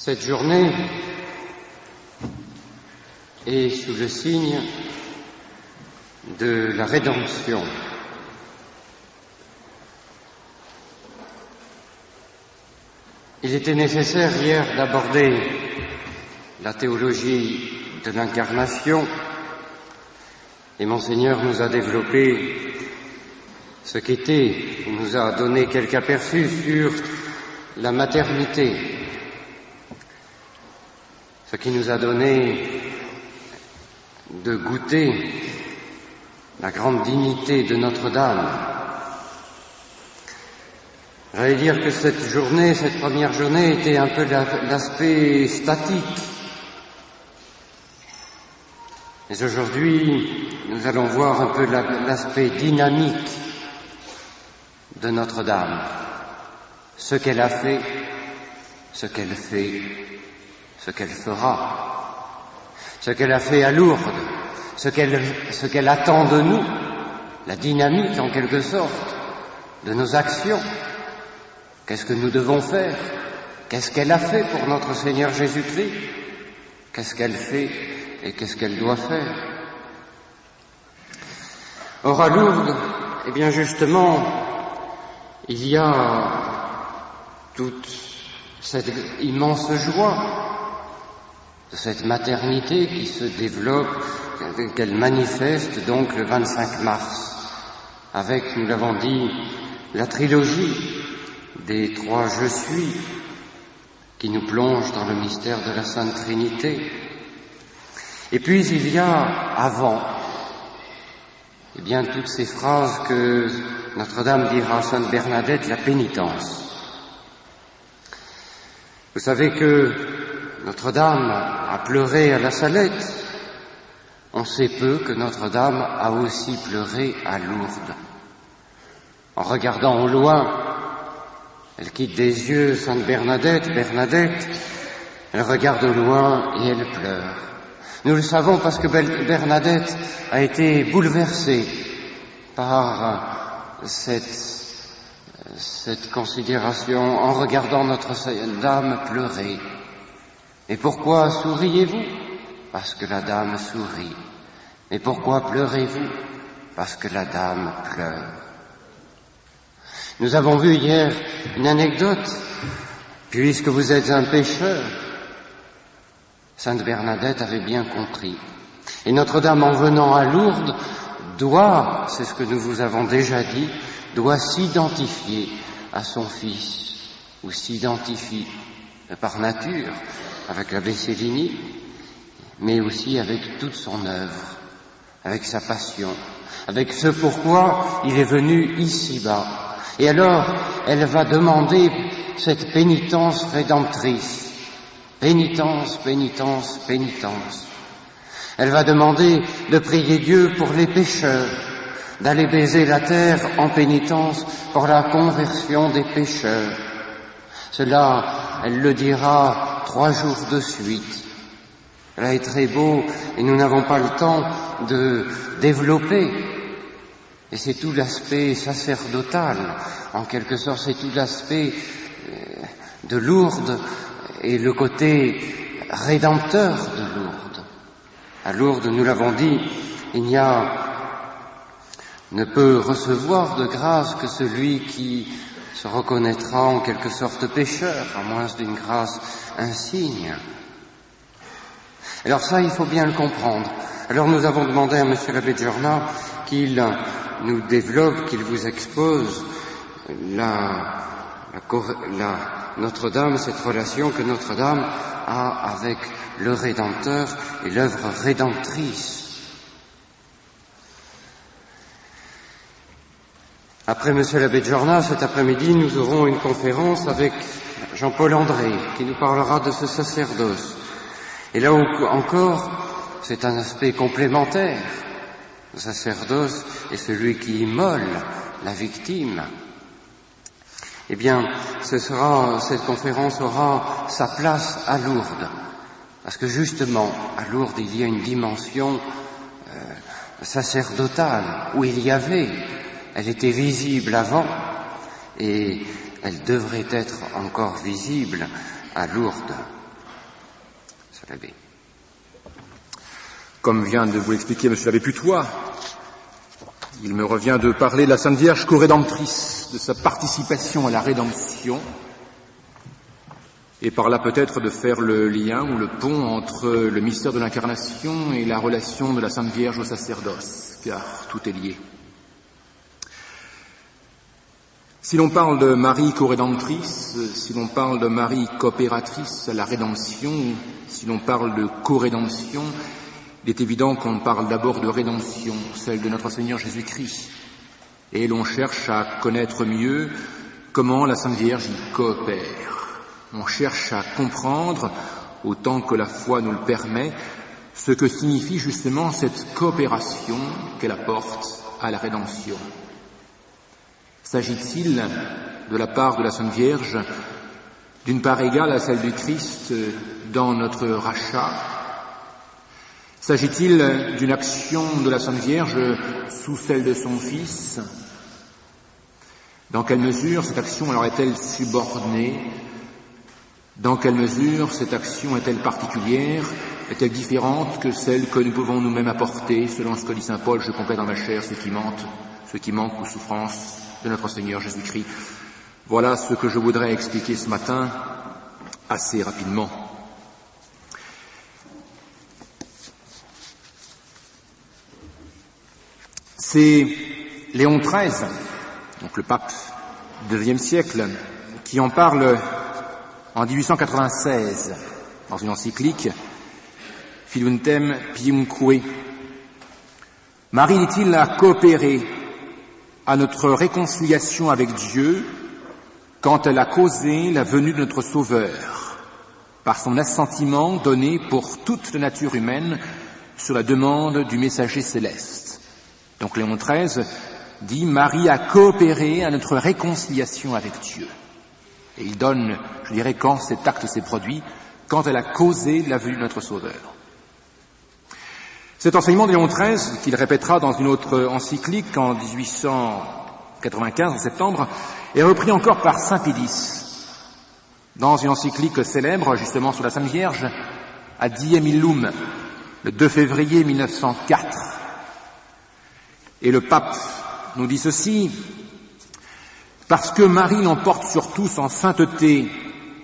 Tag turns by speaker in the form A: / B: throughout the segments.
A: Cette journée est sous le signe de la rédemption. Il était nécessaire hier d'aborder la théologie de l'incarnation et Monseigneur nous a développé ce qu'était, il nous a donné quelques aperçus sur la maternité, ce qui nous a donné de goûter la grande dignité de Notre-Dame. J'allais dire que cette journée, cette première journée, était un peu l'aspect statique. Mais aujourd'hui, nous allons voir un peu l'aspect dynamique de Notre-Dame. Ce qu'elle a fait, ce qu'elle fait, ce qu'elle fera. Ce qu'elle a fait à Lourdes, ce qu'elle attend de nous, la dynamique en quelque sorte de nos actions. Qu'est-ce que nous devons faire? Qu'est-ce qu'elle a fait pour notre Seigneur Jésus-Christ? Qu'est-ce qu'elle fait et qu'est-ce qu'elle doit faire? Or à Lourdes, eh bien justement, il y a toute cette immense joie de cette maternité qui se développe, qu'elle manifeste donc le 25 mars, avec, nous l'avons dit, la trilogie des trois « Je suis » qui nous plonge dans le mystère de la Sainte Trinité. Et puis il y a avant, eh bien toutes ces phrases que Notre-Dame dira à Sainte Bernadette, la pénitence. Vous savez que Notre-Dame a pleuré à la Salette. On sait peu que Notre-Dame a aussi pleuré à Lourdes. En regardant au loin, elle quitte des yeux Sainte Bernadette, elle regarde au loin et elle pleure. Nous le savons parce que Bernadette a été bouleversée par cette considération en regardant Notre-Dame pleurer. Et pourquoi souriez-vous? Parce que la Dame sourit. Et pourquoi pleurez-vous? Parce que la Dame pleure. Nous avons vu hier une anecdote. Puisque vous êtes un pécheur, Sainte Bernadette avait bien compris. Et Notre-Dame, en venant à Lourdes, doit, c'est ce que nous vous avons déjà dit, doit s'identifier à son Fils, ou s'identifie par nature avec l'abbé Céligny, mais aussi avec toute son œuvre, avec sa passion, avec ce pourquoi il est venu ici-bas. Et alors, elle va demander cette pénitence rédemptrice. Pénitence, pénitence, pénitence. Elle va demander de prier Dieu pour les pécheurs, d'aller baiser la terre en pénitence pour la conversion des pécheurs. Cela, elle le dira 3 jours de suite. Cela est très beau et nous n'avons pas le temps de développer. Et c'est tout l'aspect sacerdotal, en quelque sorte, c'est tout l'aspect de Lourdes et le côté rédempteur de Lourdes. À Lourdes, nous l'avons dit, ne peut recevoir de grâce que celui qui se reconnaîtra en quelque sorte pécheur, à moins d'une grâce insigne. Alors ça, il faut bien le comprendre. Alors nous avons demandé à Monsieur l'abbé Giorna qu'il nous développe, qu'il vous expose Notre-Dame, cette relation que Notre-Dame a avec le Rédempteur et l'œuvre rédemptrice. Après Monsieur l'abbé Giorna, cet après-midi, nous aurons une conférence avec Jean-Paul André, qui nous parlera de ce sacerdoce. Et là encore, c'est un aspect complémentaire. Le sacerdoce est celui qui immole la victime. Eh bien, cette conférence aura sa place à Lourdes. Parce que justement, à Lourdes, il y a une dimension sacerdotale, où elle était visible avant, et elle devrait être encore visible à Lourdes. Monsieur l'abbé.
B: Comme vient de vous l'expliquer Monsieur l'abbé Putois, il me revient de parler de la Sainte Vierge co-rédemptrice, de sa participation à la rédemption, et par là peut-être de faire le lien ou le pont entre le mystère de l'incarnation et la relation de la Sainte Vierge au sacerdoce, car tout est lié. Si l'on parle de Marie co-rédemptrice, si l'on parle de Marie coopératrice à la rédemption, si l'on parle de co-rédemption, il est évident qu'on parle d'abord de rédemption, celle de notre Seigneur Jésus-Christ. Et l'on cherche à connaître mieux comment la Sainte Vierge y coopère. On cherche à comprendre, autant que la foi nous le permet, ce que signifie justement cette coopération qu'elle apporte à la rédemption. S'agit-il, de la part de la Sainte Vierge, d'une part égale à celle du Christ dans notre rachat? S'agit-il d'une action de la Sainte Vierge sous celle de son Fils? Dans quelle mesure cette action alors est-elle subordonnée? Dans quelle mesure cette action est-elle particulière? Est-elle différente que celle que nous pouvons nous-mêmes apporter, selon ce que dit saint Paul, je complète dans ma chair ce qui manque aux souffrances de notre Seigneur Jésus-Christ? Voilà ce que je voudrais expliquer ce matin assez rapidement. C'est Léon XIII, donc le pape du IXe siècle, qui en parle en 1896 dans une encyclique Fiduntem Piumque. Marie, dit-il, a coopéré à notre réconciliation avec Dieu quand elle a causé la venue de notre Sauveur, par son assentiment donné pour toute la nature humaine sur la demande du messager céleste. Donc Léon XIII dit « Marie a coopéré à notre réconciliation avec Dieu ». Et il donne, je dirais, quand cet acte s'est produit, quand elle a causé la venue de notre Sauveur. Cet enseignement de Léon XIII, qu'il répétera dans une autre encyclique en 1895, en septembre, est repris encore par saint Pédis, dans une encyclique célèbre, justement sur la Sainte Vierge, à Diem Illum, le 2 février 1904. Et le pape nous dit ceci: parce que Marie l'emporte sur tous en sainteté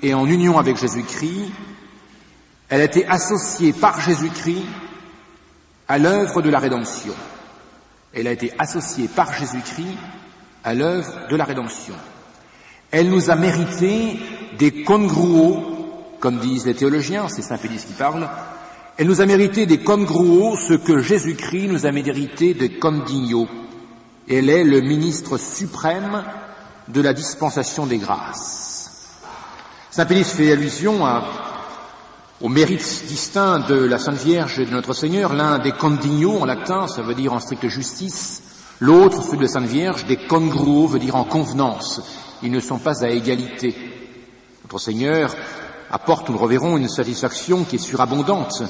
B: et en union avec Jésus-Christ, elle a été associée par Jésus-Christ à l'œuvre de la rédemption. Elle a été associée par Jésus-Christ à l'œuvre de la rédemption. Elle nous a mérité des congruos, comme disent les théologiens, c'est saint Pédis qui parle, elle nous a mérité des congruos ce que Jésus-Christ nous a mérité des condignos. Elle est le ministre suprême de la dispensation des grâces. Saint Pédis fait allusion au mérite distinct de la Sainte Vierge et de notre Seigneur. L'un des condignos en latin, ça veut dire en stricte justice. L'autre, celui de la Sainte Vierge, des congruos, veut dire en convenance. Ils ne sont pas à égalité. Notre Seigneur apporte, nous le reverrons, une satisfaction qui est surabondante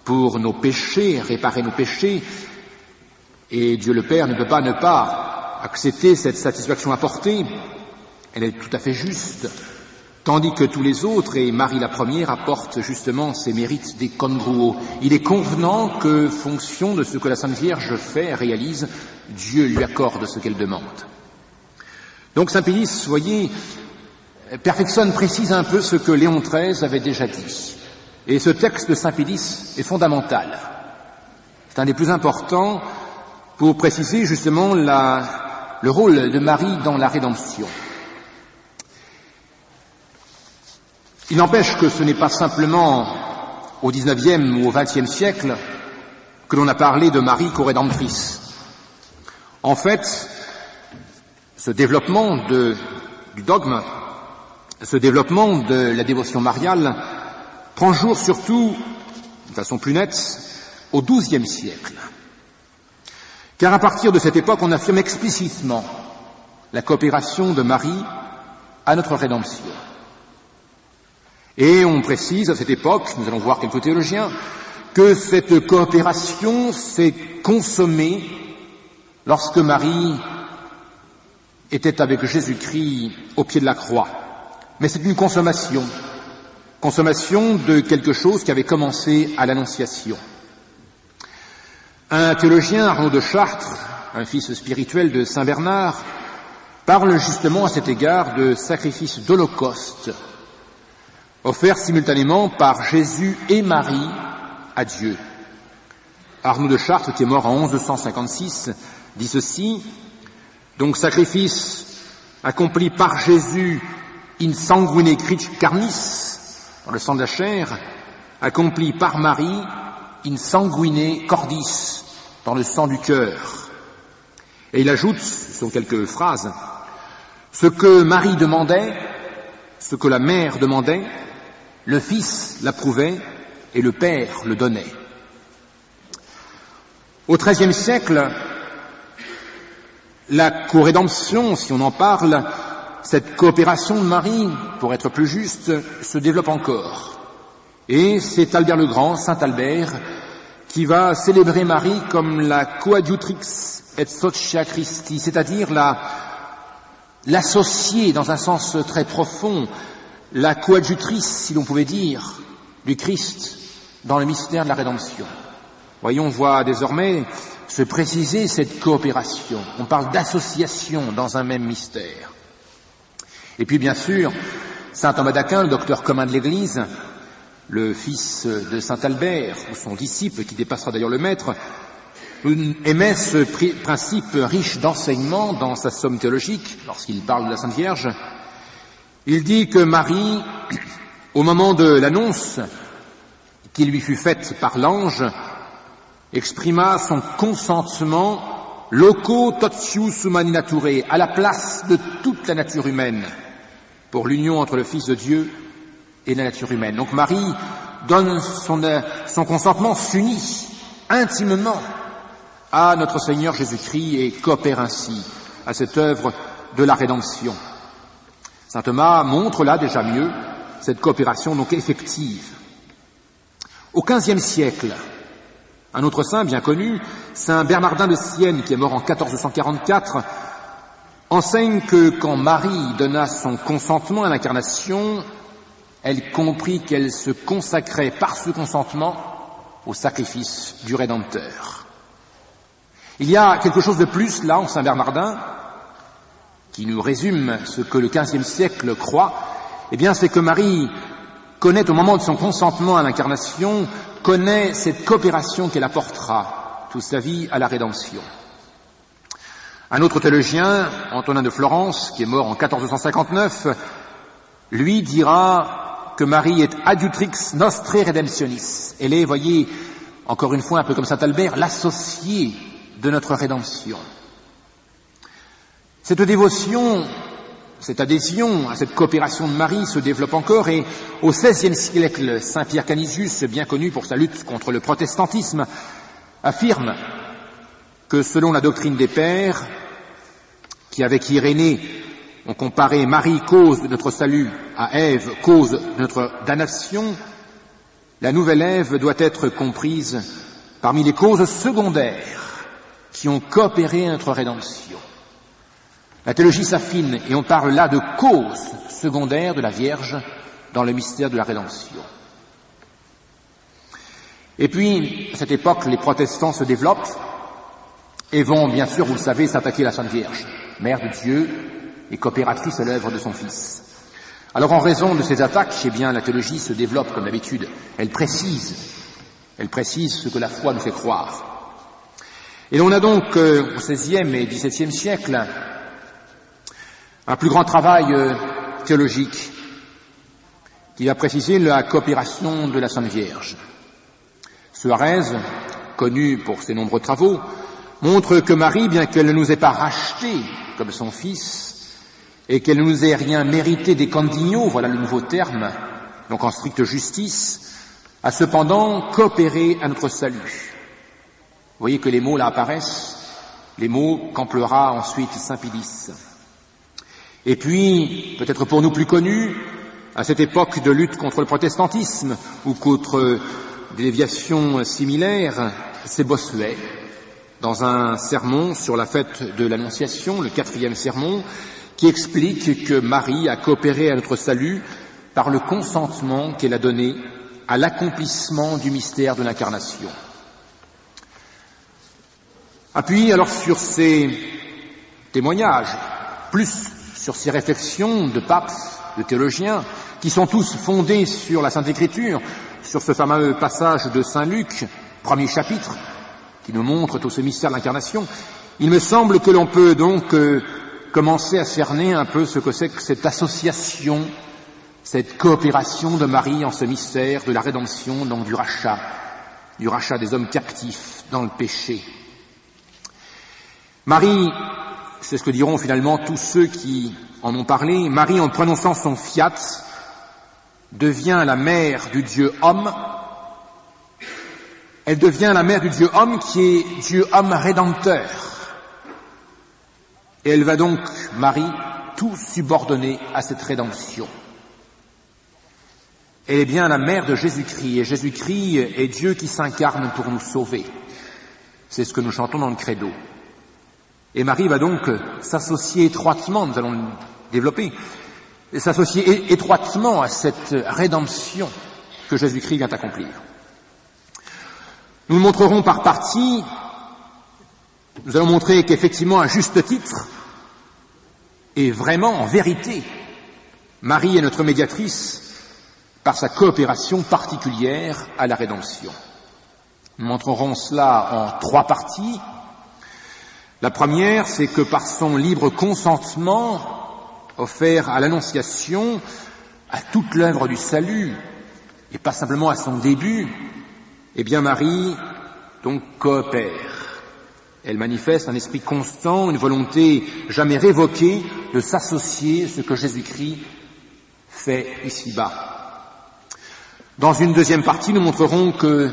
B: pour nos péchés, réparer nos péchés. Et Dieu le Père ne peut pas ne pas accepter cette satisfaction apportée. Elle est tout à fait juste. Tandis que tous les autres, et Marie la première, apportent justement ces mérites des congruos. Il est convenant que, fonction de ce que la Sainte Vierge fait, réalise, Dieu lui accorde ce qu'elle demande. Donc saint Pédis, voyez, perfectionne, précise un peu ce que Léon XIII avait déjà dit. Et ce texte de saint Pédis est fondamental. C'est un des plus importants pour préciser justement le rôle de Marie dans la rédemption. Il n'empêche que ce n'est pas simplement au XIXe ou au XXe siècle que l'on a parlé de Marie co-rédemptrice. En fait, ce développement du dogme, ce développement de la dévotion mariale prend jour surtout, de façon plus nette, au XIIe siècle. Car à partir de cette époque, on affirme explicitement la coopération de Marie à notre rédemption. Et on précise à cette époque, nous allons voir quelques théologiens, que cette coopération s'est consommée lorsque Marie était avec Jésus-Christ au pied de la croix. Mais c'est une consommation. consommation de quelque chose qui avait commencé à l'Annonciation. Un théologien, Arnaud de Chartres, un fils spirituel de Saint Bernard, parle justement à cet égard de sacrifice d'Holocauste, offert simultanément par Jésus et Marie à Dieu. Arnaud de Chartres, qui est mort en 1156, dit ceci: donc sacrifice accompli par Jésus in sanguine carnis, dans le sang de la chair, accompli par Marie in sanguine cordis, dans le sang du cœur. Et il ajoute, ce sont quelques phrases, ce que Marie demandait, ce que la mère demandait, le Fils l'approuvait et le Père le donnait. Au XIIIe siècle, la co-rédemption, si on en parle, cette coopération de Marie, pour être plus juste, se développe encore. Et c'est Albert le Grand, Saint Albert, qui va célébrer Marie comme la coadjutrix et socia Christi, c'est-à-dire l'associée dans un sens très profond, la coadjutrice, si l'on pouvait dire, du Christ dans le mystère de la rédemption. Voyons, on voit désormais se préciser cette coopération. On parle d'association dans un même mystère. Et puis, bien sûr, saint Thomas d'Aquin, le docteur commun de l'Église, le fils de saint Albert, ou son disciple, qui dépassera d'ailleurs le maître, émet ce principe riche d'enseignement dans sa somme théologique, lorsqu'il parle de la Sainte Vierge. Il dit que Marie, au moment de l'annonce qui lui fut faite par l'ange, exprima son consentement loco totius humani naturae, à la place de toute la nature humaine, pour l'union entre le Fils de Dieu et la nature humaine. Donc Marie donne son consentement, s'unit intimement à notre Seigneur Jésus-Christ et coopère ainsi à cette œuvre de la rédemption. Saint Thomas montre là déjà mieux cette coopération donc effective. Au XVe siècle, un autre saint bien connu, saint Bernardin de Sienne, qui est mort en 1444, enseigne que quand Marie donna son consentement à l'incarnation, elle comprit qu'elle se consacrait par ce consentement au sacrifice du Rédempteur. Il y a quelque chose de plus là en saint Bernardin, qui nous résume ce que le XVe siècle croit, eh bien c'est que Marie connaît au moment de son consentement à l'incarnation, connaît cette coopération qu'elle apportera toute sa vie à la rédemption. Un autre théologien, Antonin de Florence, qui est mort en 1459, lui dira que Marie est adjutrix nostre redemptionis. Elle est, voyez, encore une fois, un peu comme saint Albert, l'associée de notre rédemption. Cette dévotion, cette adhésion à cette coopération de Marie se développe encore et au XVIe siècle, saint Pierre Canisius, bien connu pour sa lutte contre le protestantisme, affirme que selon la doctrine des pères, qui avec Irénée ont comparé Marie, cause de notre salut, à Ève, cause de notre damnation, la nouvelle Ève doit être comprise parmi les causes secondaires qui ont coopéré à notre rédemption. La théologie s'affine et on parle là de cause secondaire de la Vierge dans le mystère de la rédemption. Et puis, à cette époque, les protestants se développent et vont, bien sûr, vous le savez, s'attaquer à la Sainte Vierge, Mère de Dieu et coopératrice à l'œuvre de son Fils. Alors, en raison de ces attaques, eh bien, la théologie se développe comme d'habitude. Elle précise ce que la foi nous fait croire. Et l'on a donc, au XVIe et XVIIe siècle, un plus grand travail théologique qui va préciser la coopération de la Sainte Vierge. Suarez, connu pour ses nombreux travaux, montre que Marie, bien qu'elle ne nous ait pas rachetés comme son Fils, et qu'elle ne nous ait rien mérité des condigno, voilà le nouveau terme, donc en stricte justice, a cependant coopéré à notre salut. Vous voyez que les mots là apparaissent, les mots qu'emploiera ensuite saint Pilice. Et puis, peut-être pour nous plus connus, à cette époque de lutte contre le protestantisme ou contre des déviations similaires, c'est Bossuet, dans un sermon sur la fête de l'Annonciation, le 4e sermon, qui explique que Marie a coopéré à notre salut par le consentement qu'elle a donné à l'accomplissement du mystère de l'incarnation. Appuyé alors sur ces témoignages, plus sur ces réflexions de papes, de théologiens, qui sont tous fondés sur la Sainte Écriture, sur ce fameux passage de Saint Luc, premier chapitre, qui nous montre tout ce mystère de l'incarnation, il me semble que l'on peut donc commencer à cerner un peu ce que c'est que cette association, cette coopération de Marie en ce mystère de la rédemption, donc du rachat des hommes captifs dans le péché. Marie, c'est ce que diront finalement tous ceux qui en ont parlé, Marie, en prononçant son fiat, devient la mère du Dieu homme. Elle devient la mère du Dieu homme qui est Dieu homme rédempteur. Et elle va donc, Marie, tout subordonner à cette rédemption. Elle est bien la mère de Jésus-Christ, et Jésus-Christ est Dieu qui s'incarne pour nous sauver. C'est ce que nous chantons dans le credo. Et Marie va donc s'associer étroitement, nous allons le développer, s'associer étroitement à cette rédemption que Jésus-Christ vient accomplir. Nous le montrerons par parties. Nous allons montrer qu'effectivement, à juste titre, et vraiment, en vérité, Marie est notre médiatrice par sa coopération particulière à la rédemption. Nous montrerons cela en 3 parties. La première, c'est que par son libre consentement offert à l'Annonciation, à toute l'œuvre du salut, et pas simplement à son début, eh bien Marie, donc, coopère. Elle manifeste un esprit constant, une volonté jamais révoquée de s'associer à ce que Jésus-Christ fait ici-bas. Dans une deuxième partie, nous montrerons que,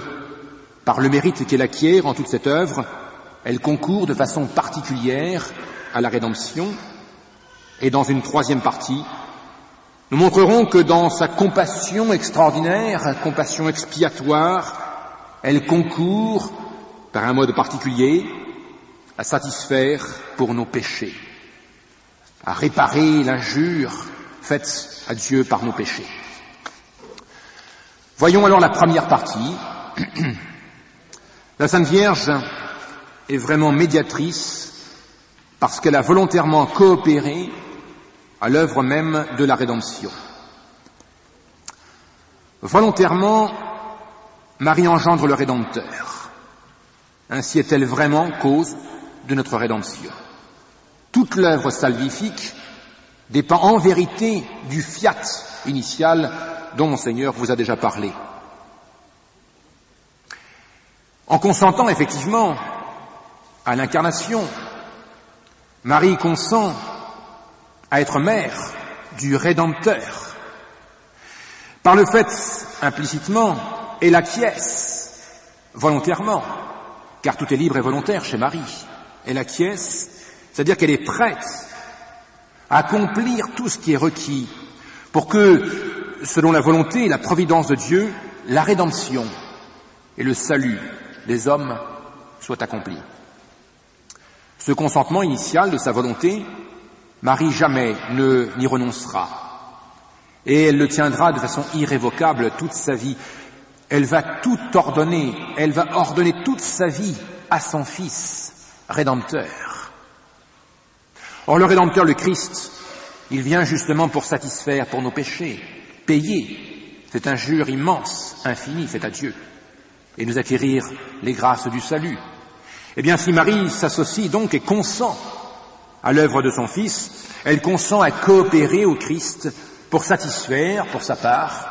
B: par le mérite qu'elle acquiert en toute cette œuvre, elle concourt de façon particulière à la rédemption. Et dans une troisième partie, nous montrerons que dans sa compassion extraordinaire, compassion expiatoire, elle concourt, par un mode particulier, à satisfaire pour nos péchés, à réparer l'injure faite à Dieu par nos péchés. Voyons alors la première partie. La Sainte Vierge est vraiment médiatrice parce qu'elle a volontairement coopéré à l'œuvre même de la rédemption. Volontairement, Marie engendre le Rédempteur. Ainsi est-elle vraiment cause de notre rédemption. Toute l'œuvre salvifique dépend en vérité du fiat initial dont Monseigneur vous a déjà parlé. En consentant effectivement à l'incarnation, Marie consent à être mère du Rédempteur. Par le fait, implicitement, elle acquiesce volontairement, car tout est libre et volontaire chez Marie. Elle acquiesce, c'est-à-dire qu'elle est prête à accomplir tout ce qui est requis pour que, selon la volonté et la providence de Dieu, la rédemption et le salut des hommes soient accomplis. Ce consentement initial de sa volonté, Marie jamais n'y renoncera. Et elle le tiendra de façon irrévocable toute sa vie. Elle va tout ordonner, elle va ordonner toute sa vie à son Fils Rédempteur. Or, le Rédempteur, le Christ, il vient justement pour satisfaire pour nos péchés, payer cette injure immense, infinie faite à Dieu, et nous acquérir les grâces du salut. Eh bien, si Marie s'associe donc et consent à l'œuvre de son Fils, elle consent à coopérer au Christ pour satisfaire, pour sa part,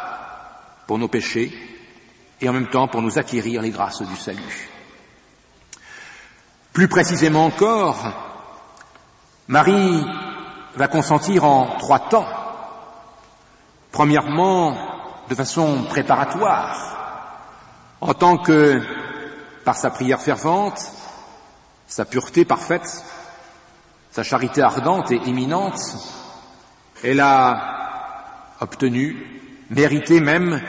B: pour nos péchés, et en même temps pour nous acquérir les grâces du salut. Plus précisément encore, Marie va consentir en 3 temps. Premièrement, de façon préparatoire, en tant que, par sa prière fervente, sa pureté parfaite, sa charité ardente et imminente, elle a obtenu, mérité même,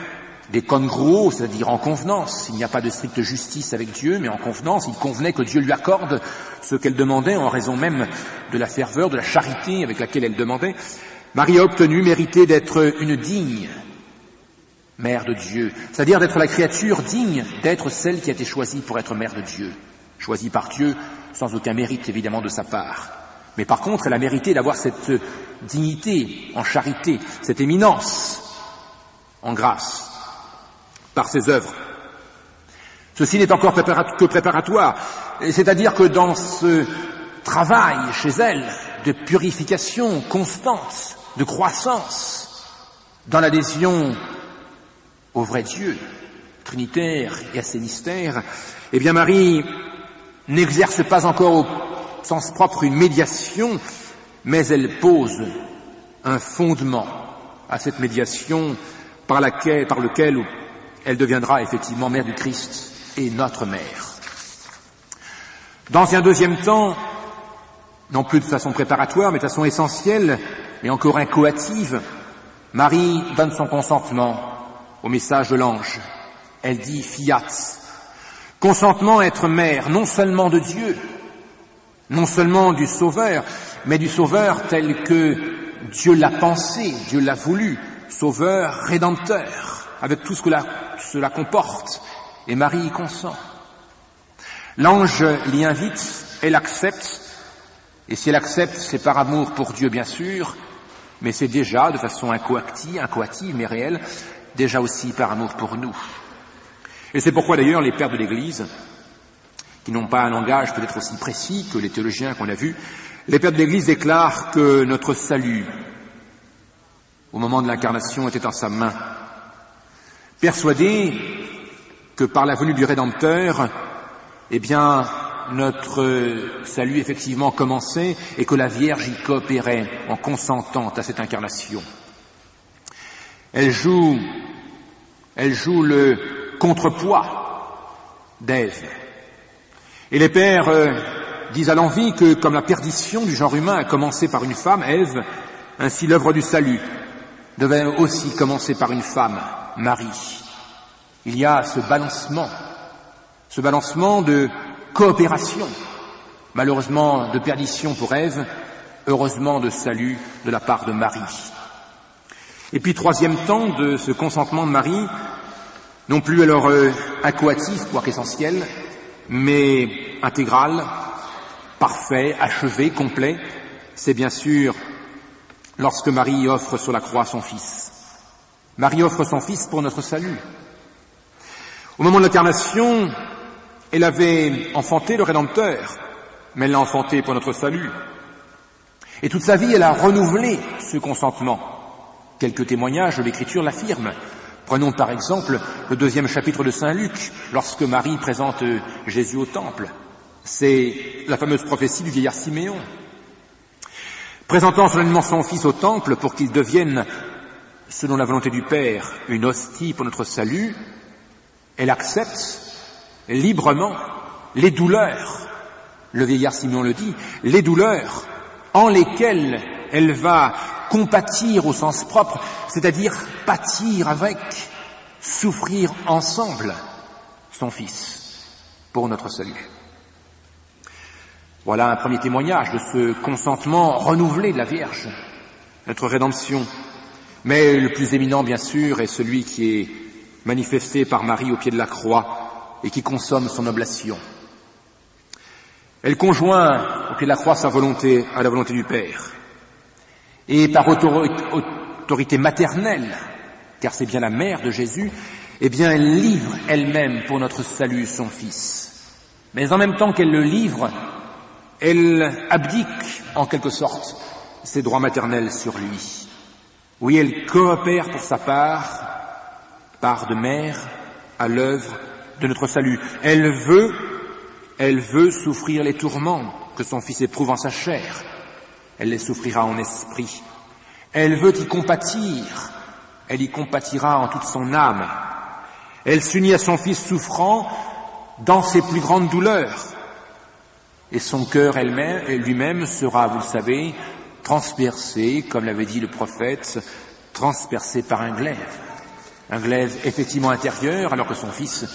B: des congruos, c'est-à-dire en convenance. Il n'y a pas de stricte justice avec Dieu, mais en convenance, il convenait que Dieu lui accorde ce qu'elle demandait en raison même de la ferveur, de la charité avec laquelle elle demandait. Marie a obtenu, mérité d'être une digne mère de Dieu, c'est-à-dire d'être la créature digne d'être celle qui a été choisie pour être mère de Dieu, choisie par Dieu sans aucun mérite évidemment de sa part. Mais par contre, elle a mérité d'avoir cette dignité en charité, cette éminence en grâce, par ses œuvres. Ceci n'est encore que préparatoire, c'est-à-dire que dans ce travail chez elle de purification constante, de croissance, dans l'adhésion au vrai Dieu, trinitaire et à ses mystères, eh bien Marie n'exerce pas encore au sens propre une médiation, mais elle pose un fondement à cette médiation par lequel elle deviendra effectivement mère du Christ et notre mère. Dans un deuxième temps, non plus de façon préparatoire, mais de façon essentielle, mais encore incoative, Marie donne son consentement au message de l'ange. Elle dit fiat. Consentement à être mère, non seulement de Dieu, non seulement du Sauveur, mais du Sauveur tel que Dieu l'a pensé, Dieu l'a voulu, Sauveur, Rédempteur, avec tout ce que cela comporte. Et Marie y consent. L'ange l'y invite, elle accepte, et si elle accepte, c'est par amour pour Dieu bien sûr, mais c'est déjà, de façon incoative mais réelle, déjà aussi par amour pour nous. Et c'est pourquoi d'ailleurs les pères de l'Église, qui n'ont pas un langage peut-être aussi précis que les théologiens qu'on a vus, les pères de l'Église déclarent que notre salut, au moment de l'incarnation, était en sa main, persuadés que par la venue du Rédempteur, eh bien, notre salut effectivement commençait et que la Vierge y coopérait en consentant à cette incarnation. Elle joue le contrepoids d'Ève. Et les pères disent à l'envi que comme la perdition du genre humain a commencé par une femme, Ève, ainsi l'œuvre du salut devait aussi commencer par une femme, Marie. Il y a ce balancement de coopération, malheureusement de perdition pour Ève, heureusement de salut de la part de Marie. Et puis troisième temps de ce consentement de Marie, non plus alors incoatif, quoique essentiel, mais intégral, parfait, achevé, complet, c'est bien sûr lorsque Marie offre sur la croix son Fils. Marie offre son Fils pour notre salut. Au moment de l'incarnation, elle avait enfanté le Rédempteur, mais elle l'a enfanté pour notre salut. Et toute sa vie, elle a renouvelé ce consentement. Quelques témoignages de l'Écriture l'affirment. Prenons par exemple le 2e chapitre de Saint Luc, lorsque Marie présente Jésus au temple. C'est la fameuse prophétie du vieillard Siméon. Présentant solennellement son Fils au temple pour qu'il devienne, selon la volonté du Père, une hostie pour notre salut, elle accepte librement les douleurs, le vieillard Siméon le dit, les douleurs en lesquelles elle va compatir au sens propre, c'est-à-dire pâtir avec, souffrir ensemble son Fils pour notre salut. Voilà un premier témoignage de ce consentement renouvelé de la Vierge, notre rédemption. Mais le plus éminent, bien sûr, est celui qui est manifesté par Marie au pied de la croix et qui consomme son oblation. Elle conjoint au pied de la croix sa volonté à la volonté du Père. Et par autorité maternelle, car c'est bien la mère de Jésus, eh bien elle livre elle-même pour notre salut son Fils. Mais en même temps qu'elle le livre, elle abdique en quelque sorte ses droits maternels sur lui. Oui, elle coopère pour sa part de mère, à l'œuvre de notre salut. Elle veut souffrir les tourments que son Fils éprouve en sa chair. Elle les souffrira en esprit. Elle veut y compatir. Elle y compatira en toute son âme. Elle s'unit à son Fils souffrant dans ses plus grandes douleurs. Et son cœur lui-même sera, vous le savez, transpercé, comme l'avait dit le prophète, transpercé par un glaive effectivement intérieur, alors que son Fils,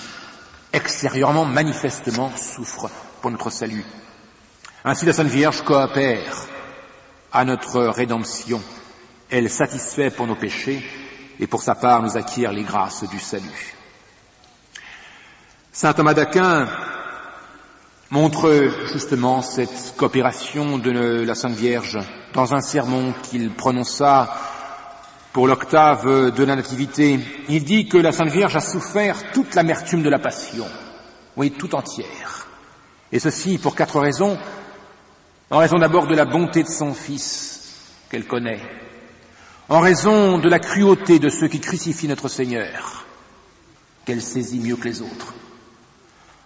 B: extérieurement, manifestement, souffre pour notre salut. Ainsi la Sainte Vierge coopère à notre rédemption. Elle satisfait pour nos péchés et pour sa part nous acquiert les grâces du salut. Saint Thomas d'Aquin montre justement cette coopération de la Sainte Vierge dans un sermon qu'il prononça pour l'octave de la Nativité. Il dit que la Sainte Vierge a souffert toute l'amertume de la Passion, oui, tout entière. Et ceci pour 4 raisons. En raison d'abord de la bonté de son Fils qu'elle connaît, en raison de la cruauté de ceux qui crucifient notre Seigneur, qu'elle saisit mieux que les autres,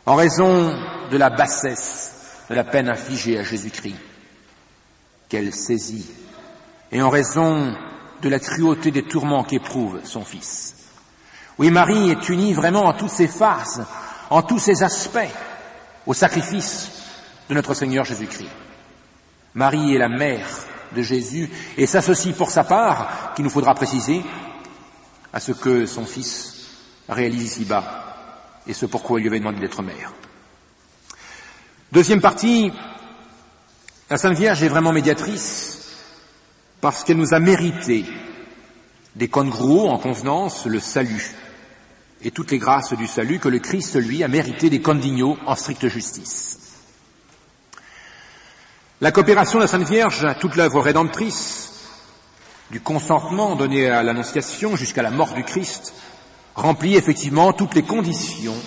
B: en raison de la bassesse de la peine infligée à Jésus-Christ, qu'elle saisit, et en raison de la cruauté des tourments qu'éprouve son Fils. Oui, Marie est unie vraiment en toutes ses phases, en tous ses aspects, au sacrifice de notre Seigneur Jésus-Christ. Marie est la mère de Jésus et s'associe pour sa part, qu'il nous faudra préciser, à ce que son Fils réalise ici-bas et ce pourquoi il lui avait demandé d'être mère. Deuxième partie, la Sainte Vierge est vraiment médiatrice parce qu'elle nous a mérité des congruos en convenance le salut et toutes les grâces du salut que le Christ, lui, a mérité des condignos en stricte justice. La coopération de la Sainte Vierge à toute l'œuvre rédemptrice, du consentement donné à l'Annonciation jusqu'à la mort du Christ, remplit effectivement toutes les conditions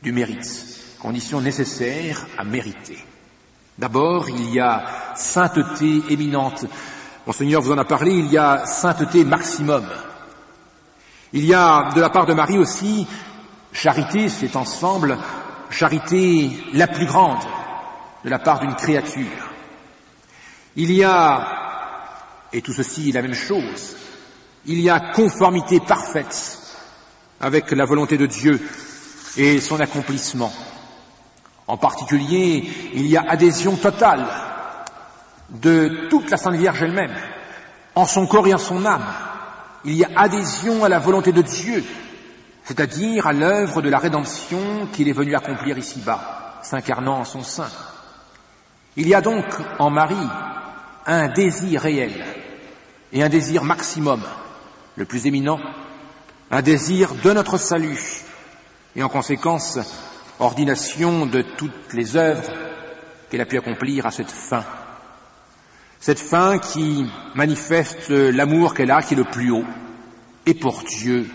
B: du mérite, conditions nécessaires à mériter. D'abord, il y a sainteté éminente. Monseigneur vous en a parlé, il y a sainteté maximum. Il y a de la part de Marie aussi charité, c'est ensemble, charité la plus grande de la part d'une créature. Il y a, et tout ceci est la même chose, il y a conformité parfaite avec la volonté de Dieu et son accomplissement. En particulier, il y a adhésion totale de toute la Sainte Vierge elle-même, en son corps et en son âme. Il y a adhésion à la volonté de Dieu, c'est-à-dire à l'œuvre de la rédemption qu'il est venu accomplir ici-bas, s'incarnant en son sein. Il y a donc en Marie un désir réel et un désir maximum, le plus éminent, un désir de notre salut et en conséquence ordination de toutes les œuvres qu'elle a pu accomplir à cette fin. Cette fin qui manifeste l'amour qu'elle a, qui est le plus haut, et pour Dieu,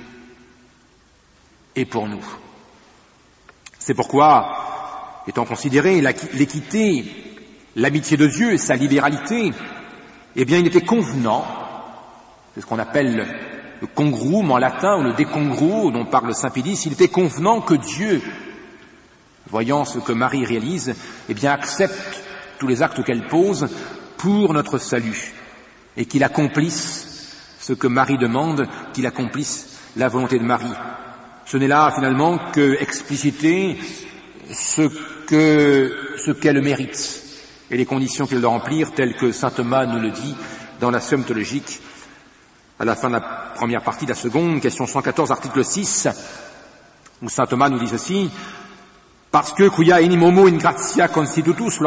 B: et pour nous. C'est pourquoi, étant considéré l'équité, l'amitié de Dieu et sa libéralité, eh bien il était convenant, c'est ce qu'on appelle le congruum en latin, ou le décongruo dont parle saint Pédis, il était convenant que Dieu, voyant ce que Marie réalise, eh bien accepte tous les actes qu'elle pose pour notre salut, et qu'il accomplisse ce que Marie demande, qu'il accomplisse la volonté de Marie. Ce n'est là finalement que expliciter ce qu'elle mérite et les conditions qu'elle doit remplir, telles que saint Thomas nous le dit dans la Somme théologique, à la fin de la première partie de la seconde, question 114, article 6, où saint Thomas nous dit ceci: parce que quia enim homo in gratia constitutus,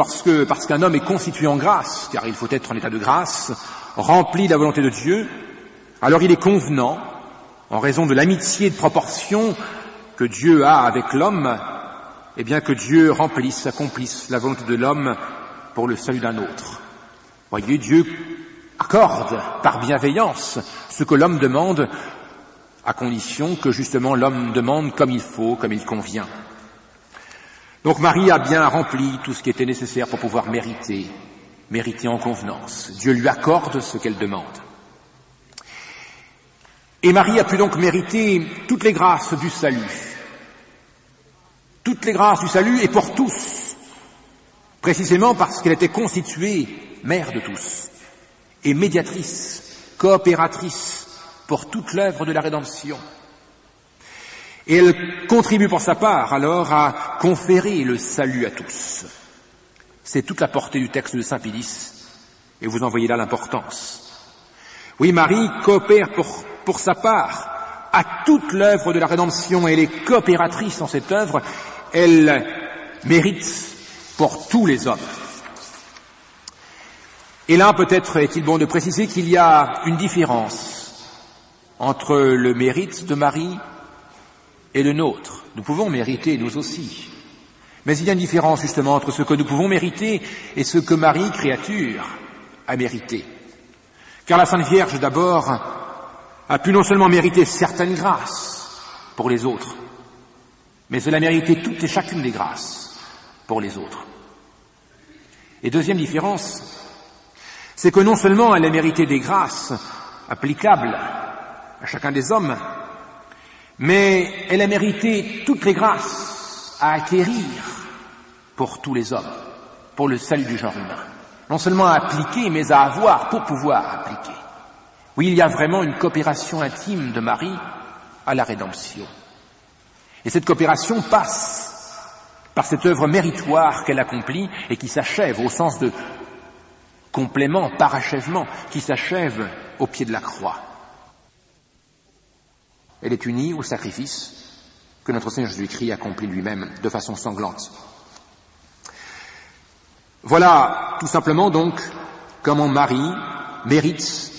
B: parce qu'un homme est constitué en grâce, car il faut être en état de grâce, rempli de la volonté de Dieu, alors il est convenant, en raison de l'amitié de proportion que Dieu a avec l'homme, eh bien que Dieu remplisse, accomplisse la volonté de l'homme pour le salut d'un autre. Voyez, Dieu accorde par bienveillance ce que l'homme demande, à condition que justement l'homme demande comme il faut, comme il convient. Donc Marie a bien rempli tout ce qui était nécessaire pour pouvoir mériter en convenance. Dieu lui accorde ce qu'elle demande. Et Marie a pu donc mériter toutes les grâces du salut. Toutes les grâces du salut et pour tous. Précisément parce qu'elle était constituée mère de tous et médiatrice, coopératrice pour toute l'œuvre de la rédemption. Et elle contribue pour sa part alors à conférer le salut à tous. C'est toute la portée du texte de saint Pédis, et vous en voyez là l'importance. Oui, Marie coopère pour sa part à toute l'œuvre de la rédemption, et elle est coopératrice dans cette œuvre, elle mérite pour tous les hommes. Et là, peut-être est-il bon de préciser qu'il y a une différence entre le mérite de Marie et le nôtre. Nous pouvons mériter, nous aussi. Mais il y a une différence justement entre ce que nous pouvons mériter et ce que Marie, créature, a mérité. Car la Sainte Vierge, d'abord, a pu non seulement mériter certaines grâces pour les autres, mais elle a mérité toutes et chacune des grâces pour les autres. Et deuxième différence, c'est que non seulement elle a mérité des grâces applicables à chacun des hommes, mais elle a mérité toutes les grâces à acquérir pour tous les hommes, pour le salut du genre humain. Non seulement à appliquer, mais à avoir pour pouvoir appliquer. Oui, il y a vraiment une coopération intime de Marie à la rédemption. Et cette coopération passe par cette œuvre méritoire qu'elle accomplit et qui s'achève au sens de complément, parachèvement, qui s'achève au pied de la croix. Elle est unie au sacrifice que notre Seigneur Jésus-Christ accomplit lui-même de façon sanglante. Voilà tout simplement donc comment Marie mérite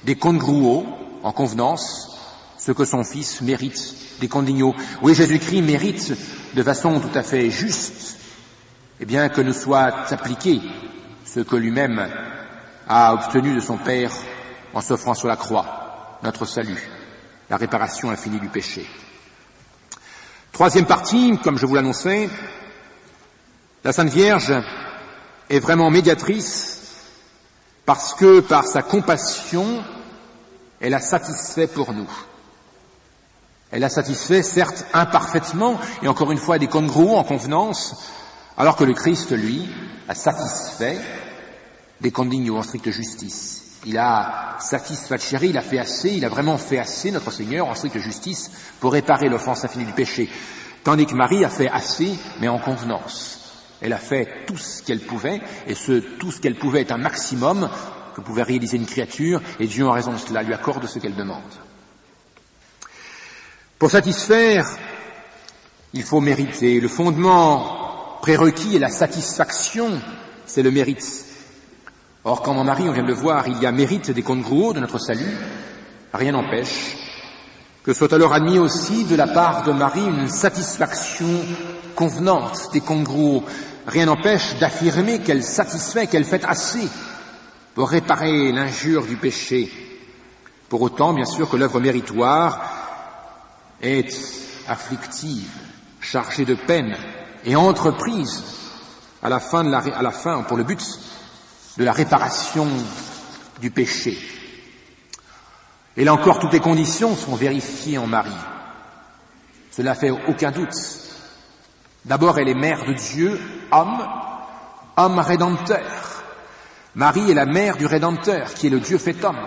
B: des congruos en convenance, ce que son Fils mérite des condignos. Oui, Jésus-Christ mérite de façon tout à fait juste, eh bien, que nous soit appliqué ce que lui-même a obtenu de son Père en s'offrant sur la croix, notre salut, la réparation infinie du péché. Troisième partie, comme je vous l'annonçais, la Sainte Vierge est vraiment médiatrice parce que par sa compassion, elle a satisfait pour nous. Elle a satisfait, certes, imparfaitement, et encore une fois des congruos en convenance, alors que le Christ, lui, a satisfait des condignos en stricte justice. Il a satisfacere, il a fait assez, il a vraiment fait assez, notre Seigneur, en stricte justice, pour réparer l'offense infinie du péché. Tandis que Marie a fait assez, mais en convenance. Elle a fait tout ce qu'elle pouvait, et tout ce qu'elle pouvait est un maximum que pouvait réaliser une créature, et Dieu, en raison de cela, lui accorde ce qu'elle demande. Pour satisfaire, il faut mériter. Le fondement prérequis est la satisfaction, c'est le mérite. Or, quand en Marie, on vient de le voir, il y a mérite des congruos de notre salut, rien n'empêche que soit alors admis aussi de la part de Marie une satisfaction convenante des congruos. Rien n'empêche d'affirmer qu'elle satisfait, qu'elle fait assez pour réparer l'injure du péché. Pour autant, bien sûr, que l'œuvre méritoire est afflictive, chargée de peine et entreprise à la fin pour le but de la réparation du péché. Et là encore, toutes les conditions sont vérifiées en Marie. Cela fait aucun doute. D'abord, elle est mère de Dieu, homme rédempteur. Marie est la mère du Rédempteur, qui est le Dieu fait homme.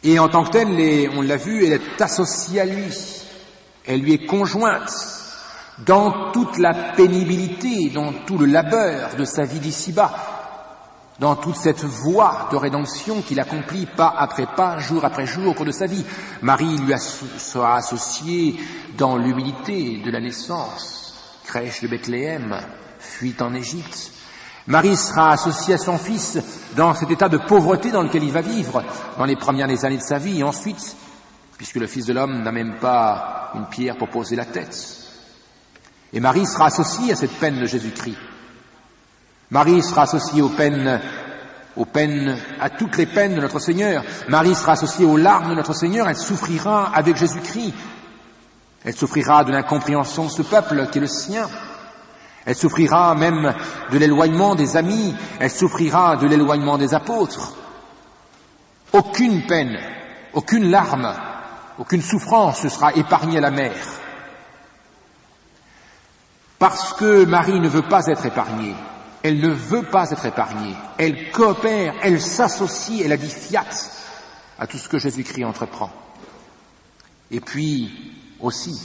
B: Et en tant que telle, on l'a vu, elle est associée à lui. Elle lui est conjointe dans toute la pénibilité, dans tout le labeur de sa vie d'ici-bas, dans toute cette voie de rédemption qu'il accomplit pas après pas, jour après jour au cours de sa vie. Marie lui sera associée dans l'humilité de la naissance, crèche de Bethléem, fuite en Égypte. Marie sera associée à son fils dans cet état de pauvreté dans lequel il va vivre dans les premières années de sa vie, et ensuite, puisque le Fils de l'homme n'a même pas une pierre pour poser la tête. Et Marie sera associée à cette peine de Jésus-Christ. Marie sera associée à toutes les peines de notre Seigneur. Marie sera associée aux larmes de notre Seigneur. Elle souffrira avec Jésus-Christ. Elle souffrira de l'incompréhension de ce peuple qui est le sien. Elle souffrira même de l'éloignement des amis. Elle souffrira de l'éloignement des apôtres. Aucune peine, aucune larme, aucune souffrance ne sera épargnée à la mère. Parce que Marie ne veut pas être épargnée. Elle ne veut pas être épargnée. Elle coopère, elle s'associe, elle a dit fiat à tout ce que Jésus-Christ entreprend. Et puis, aussi,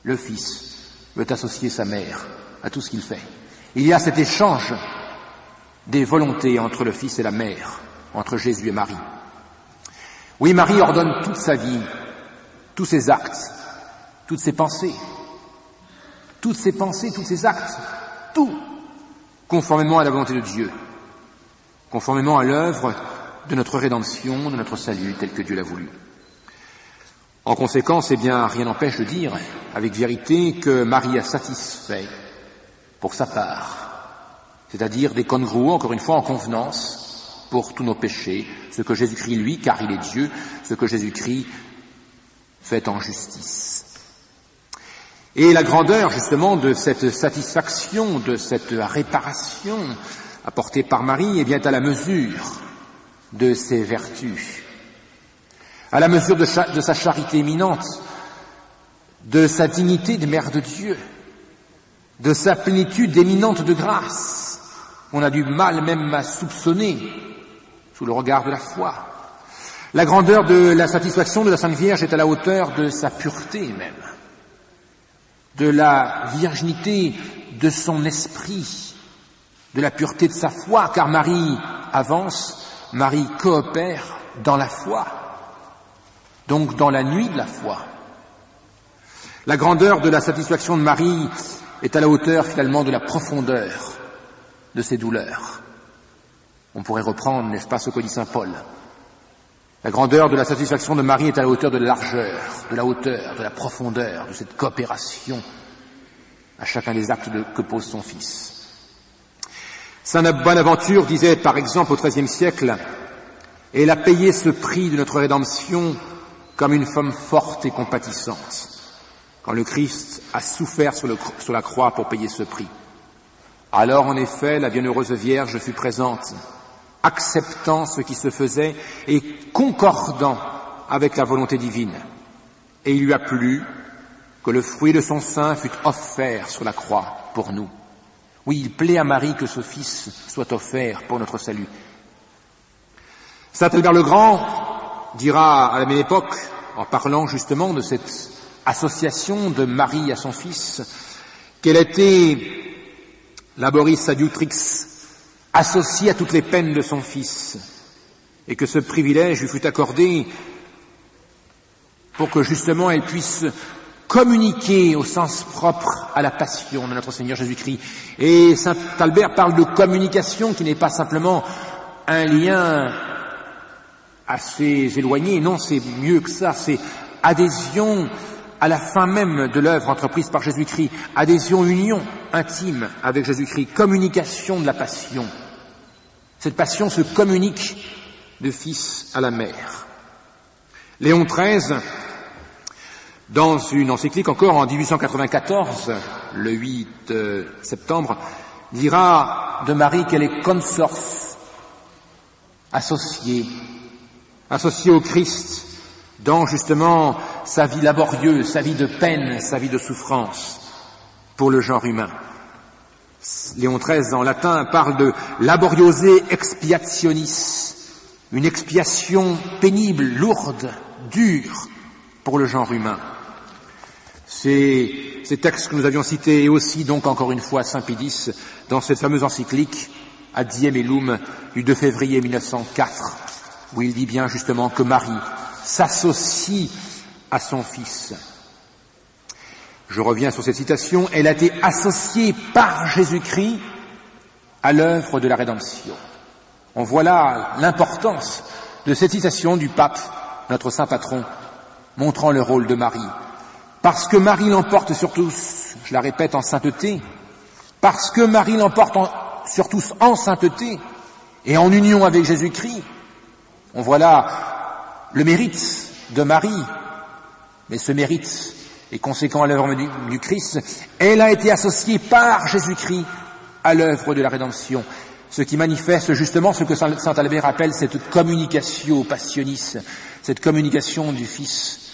B: le Fils veut associer sa mère à tout ce qu'il fait. Il y a cet échange des volontés entre le Fils et la mère, entre Jésus et Marie. Oui, Marie ordonne toute sa vie, tous ses actes, toutes ses pensées, tous ses actes, tout conformément à la volonté de Dieu. conformément à l'œuvre de notre rédemption, de notre salut, tel que Dieu l'a voulu. En conséquence, rien n'empêche de dire avec vérité que Marie a satisfait pour sa part, c'est-à-dire des congruos, encore une fois, en convenance pour tous nos péchés, ce que Jésus-Christ, lui, car il est Dieu, ce que Jésus-Christ fait en justice. Et la grandeur, justement, de cette satisfaction, de cette réparation apportée par Marie, est à la mesure de ses vertus, à la mesure de sa charité éminente, de sa dignité de mère de Dieu, de sa plénitude éminente de grâce. On a du mal même à soupçonner sous le regard de la foi. La grandeur de la satisfaction de la Sainte Vierge est à la hauteur de sa pureté même, de la virginité de son esprit, de la pureté de sa foi, car Marie avance, Marie coopère dans la foi, donc dans la nuit de la foi. La grandeur de la satisfaction de Marie est à la hauteur finalement de la profondeur de ses douleurs. On pourrait reprendre, n'est-ce pas, ce que dit saint Paul. La grandeur de la satisfaction de Marie est à la hauteur de la largeur, de la hauteur, de la profondeur, de cette coopération à chacun des actes que pose son Fils. Saint Bonaventure disait, par exemple, au XIIIe siècle, « Elle a payé ce prix de notre rédemption comme une femme forte et compatissante, quand le Christ a souffert sur la croix pour payer ce prix. Alors, en effet, la bienheureuse Vierge fut présente, acceptant ce qui se faisait et concordant avec la volonté divine. Et il lui a plu que le fruit de son sein fût offert sur la croix pour nous. » Oui, il plaît à Marie que ce Fils soit offert pour notre salut. Saint Albert le Grand dira à la même époque, en parlant justement de cette association de Marie à son Fils, qu'elle était laboris adiutrix, associée à toutes les peines de son Fils, et que ce privilège lui fut accordé pour que justement elle puisse communiquer au sens propre à la passion de notre Seigneur Jésus-Christ. Et saint Albert parle de communication qui n'est pas simplement un lien assez éloigné, non, c'est mieux que ça, c'est adhésion à la fin même de l'œuvre entreprise par Jésus-Christ, adhésion, union intime avec Jésus-Christ, communication de la passion. Cette passion se communique du Fils à la mère. Léon XIII, dans une encyclique encore en 1894, le 8 septembre, dira de Marie qu'elle est consort, associée au Christ dans justement sa vie laborieuse, sa vie de peine, sa vie de souffrance pour le genre humain. Léon XIII en latin parle de laboriose expiationis, une expiation pénible, lourde, dure pour le genre humain. Ces textes que nous avions cités et aussi donc encore une fois Saint Pie X dans cette fameuse encyclique Ad Diem Illum du 2 février 1904 où il dit bien justement que Marie s'associe à son Fils. Je reviens sur cette citation, elle a été associée par Jésus-Christ à l'œuvre de la rédemption. On voit là l'importance de cette citation du pape, notre saint patron, montrant le rôle de Marie. Parce que Marie l'emporte sur tous, je la répète, en sainteté, parce que Marie l'emporte sur tous en sainteté et en union avec Jésus-Christ, on voit là le mérite de Marie, mais ce mérite est conséquent à l'œuvre du Christ. Elle a été associée par Jésus-Christ à l'œuvre de la rédemption, ce qui manifeste justement ce que saint Albert appelle cette communicatio passionis, cette communication du Fils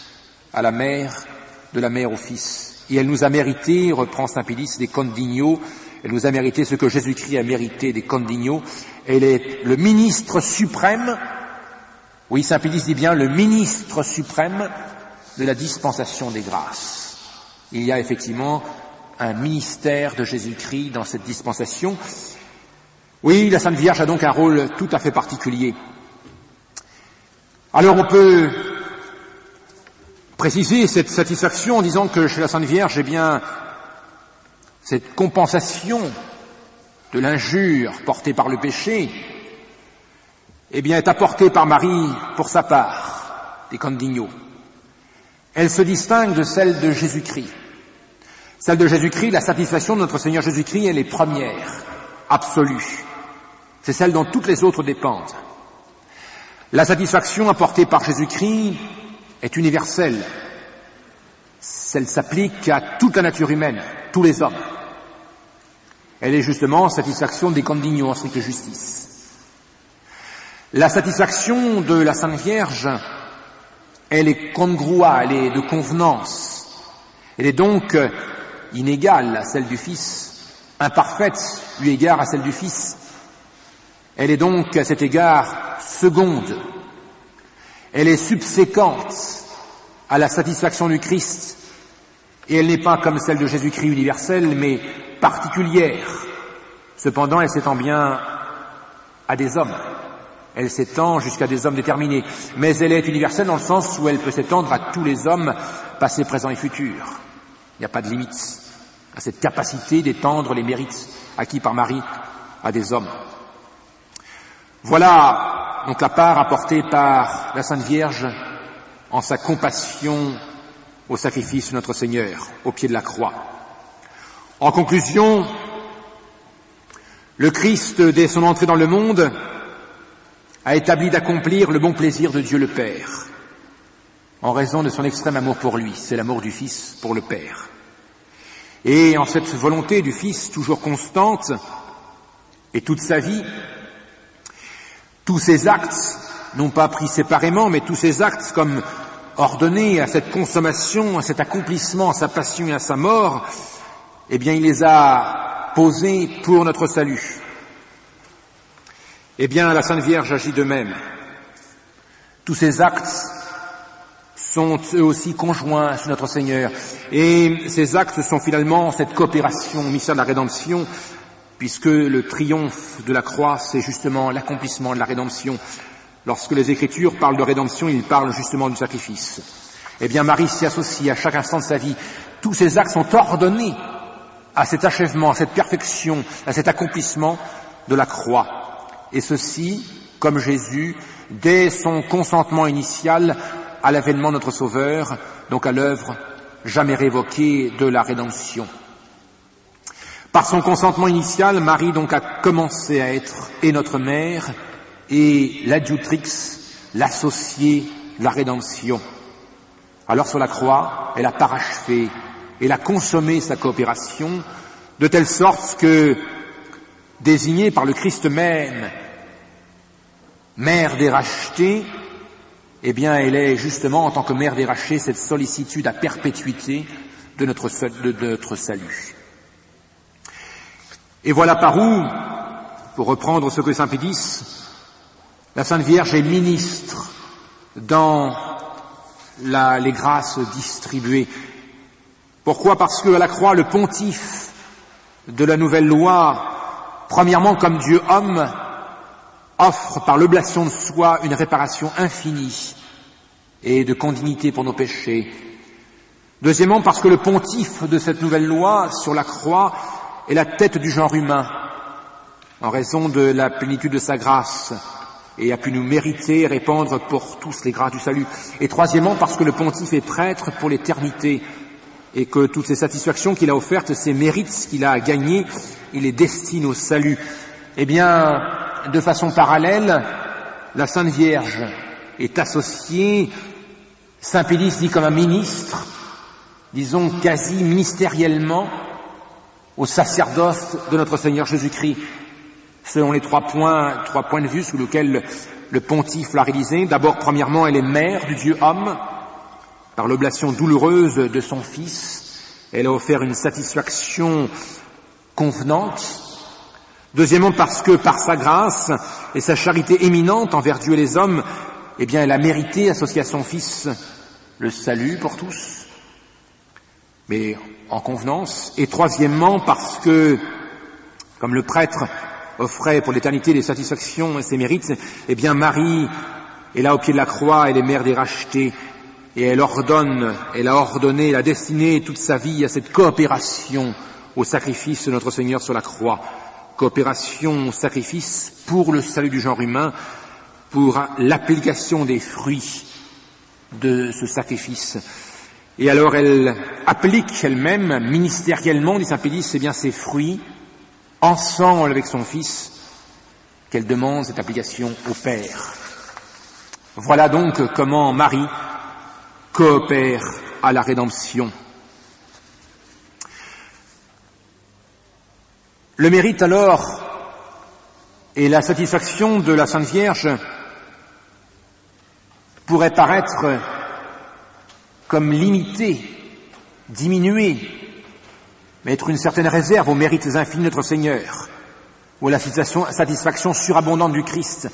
B: à la mère, de la mère au Fils. Et elle nous a mérité, reprend saint Pie X, des condignos, elle nous a mérité ce que Jésus-Christ a mérité des condignos. Elle est le ministre suprême, oui, saint Pie X dit bien le ministre suprême de la dispensation des grâces. Il y a effectivement un ministère de Jésus-Christ dans cette dispensation. Oui, la Sainte Vierge a donc un rôle tout à fait particulier. Alors on peut préciser cette satisfaction en disant que chez la Sainte Vierge, cette compensation de l'injure portée par le péché est apportée par Marie pour sa part, des condigno. Elle se distingue de celle de Jésus-Christ. Celle de Jésus-Christ, la satisfaction de notre Seigneur Jésus-Christ, elle est première, absolue. C'est celle dont toutes les autres dépendent. La satisfaction apportée par Jésus-Christ est universelle. Elle s'applique à toute la nature humaine, tous les hommes. Elle est justement satisfaction des condigno en stricte justice. La satisfaction de la Sainte Vierge, elle est congrua, elle est de convenance. Elle est donc inégale à celle du Fils, imparfaite eu égard à celle du Fils. Elle est donc à cet égard seconde. Elle est subséquente à la satisfaction du Christ. Et elle n'est pas comme celle de Jésus-Christ universelle, mais particulière. Cependant, elle s'étend bien à des hommes. Elle s'étend jusqu'à des hommes déterminés. Mais elle est universelle dans le sens où elle peut s'étendre à tous les hommes, passés, présents et futurs. Il n'y a pas de limite à cette capacité d'étendre les mérites acquis par Marie à des hommes. Voilà donc la part apportée par la Sainte Vierge en sa compassion au sacrifice de notre Seigneur, au pied de la croix. En conclusion, le Christ, dès son entrée dans le monde, a établi d'accomplir le bon plaisir de Dieu le Père, en raison de son extrême amour pour lui, c'est l'amour du Fils pour le Père. Et en cette volonté du Fils toujours constante, et toute sa vie, tous ses actes, non pas pris séparément, mais tous ses actes comme ordonnés à cette consommation, à cet accomplissement, à sa passion et à sa mort, il les a posés pour notre salut. La Sainte Vierge agit de même. Tous ces actes sont eux aussi conjoints sur notre Seigneur. Et ces actes sont finalement cette coopération au mystère de la rédemption, puisque le triomphe de la croix, c'est justement l'accomplissement de la rédemption. Lorsque les Écritures parlent de rédemption, ils parlent justement du sacrifice. Marie s'y associe à chaque instant de sa vie. Tous ces actes sont ordonnés à cet achèvement, à cette perfection, à cet accomplissement de la croix. Et ceci, comme Jésus, dès son consentement initial à l'avènement de notre Sauveur, donc à l'œuvre jamais révoquée de la rédemption. Par son consentement initial, Marie donc a commencé à être et notre mère et l'adjutrix, l'associée de la rédemption. Alors sur la croix, elle a parachevé, elle a consommé sa coopération, de telle sorte que, désignée par le Christ même, mère des rachetés, elle est justement, en tant que mère des rachetés, cette sollicitude à perpétuité de notre salut. Et voilà par où, pour reprendre ce que saint Pédis, la Sainte Vierge est ministre dans les grâces distribuées. Pourquoi ? Parce que à la croix, le pontife de la nouvelle loi, premièrement comme Dieu homme, offre par l'oblation de soi une réparation infinie et de condignité pour nos péchés. Deuxièmement, parce que le pontife de cette nouvelle loi sur la croix est la tête du genre humain, en raison de la plénitude de sa grâce, et a pu nous mériter et répandre pour tous les grâces du salut. Et troisièmement, parce que le pontife est prêtre pour l'éternité, et que toutes ces satisfactions qu'il a offertes, ces mérites qu'il a gagnés, il les destine au salut. De façon parallèle, la Sainte Vierge est associée, saint Pédis dit comme un ministre, disons quasi ministériellement, au sacerdoce de notre Seigneur Jésus-Christ, selon les trois points de vue sous lesquels le pontife l'a réalisé. D'abord, premièrement, elle est mère du Dieu homme, par l'oblation douloureuse de son Fils. Elle a offert une satisfaction convenante. Deuxièmement, parce que par sa grâce et sa charité éminente envers Dieu et les hommes, elle a mérité, associé à son Fils, le salut pour tous, mais en convenance. Et troisièmement, parce que, comme le prêtre offrait pour l'éternité les satisfactions et ses mérites, Marie est là au pied de la croix, elle est mère des rachetés, et elle a ordonné, elle a destiné toute sa vie à cette coopération au sacrifice de notre Seigneur sur la croix. Coopération au sacrifice pour le salut du genre humain, pour l'application des fruits de ce sacrifice. Et alors elle applique elle-même, ministériellement, dit saint Pédis, eh bien ces fruits, ensemble avec son Fils, qu'elle demande cette application au Père. Voilà donc comment Marie coopère à la rédemption. Le mérite alors et la satisfaction de la Sainte Vierge pourrait paraître comme limité, diminué, mettre une certaine réserve aux mérites infinis de notre Seigneur, ou à la satisfaction surabondante du Christ.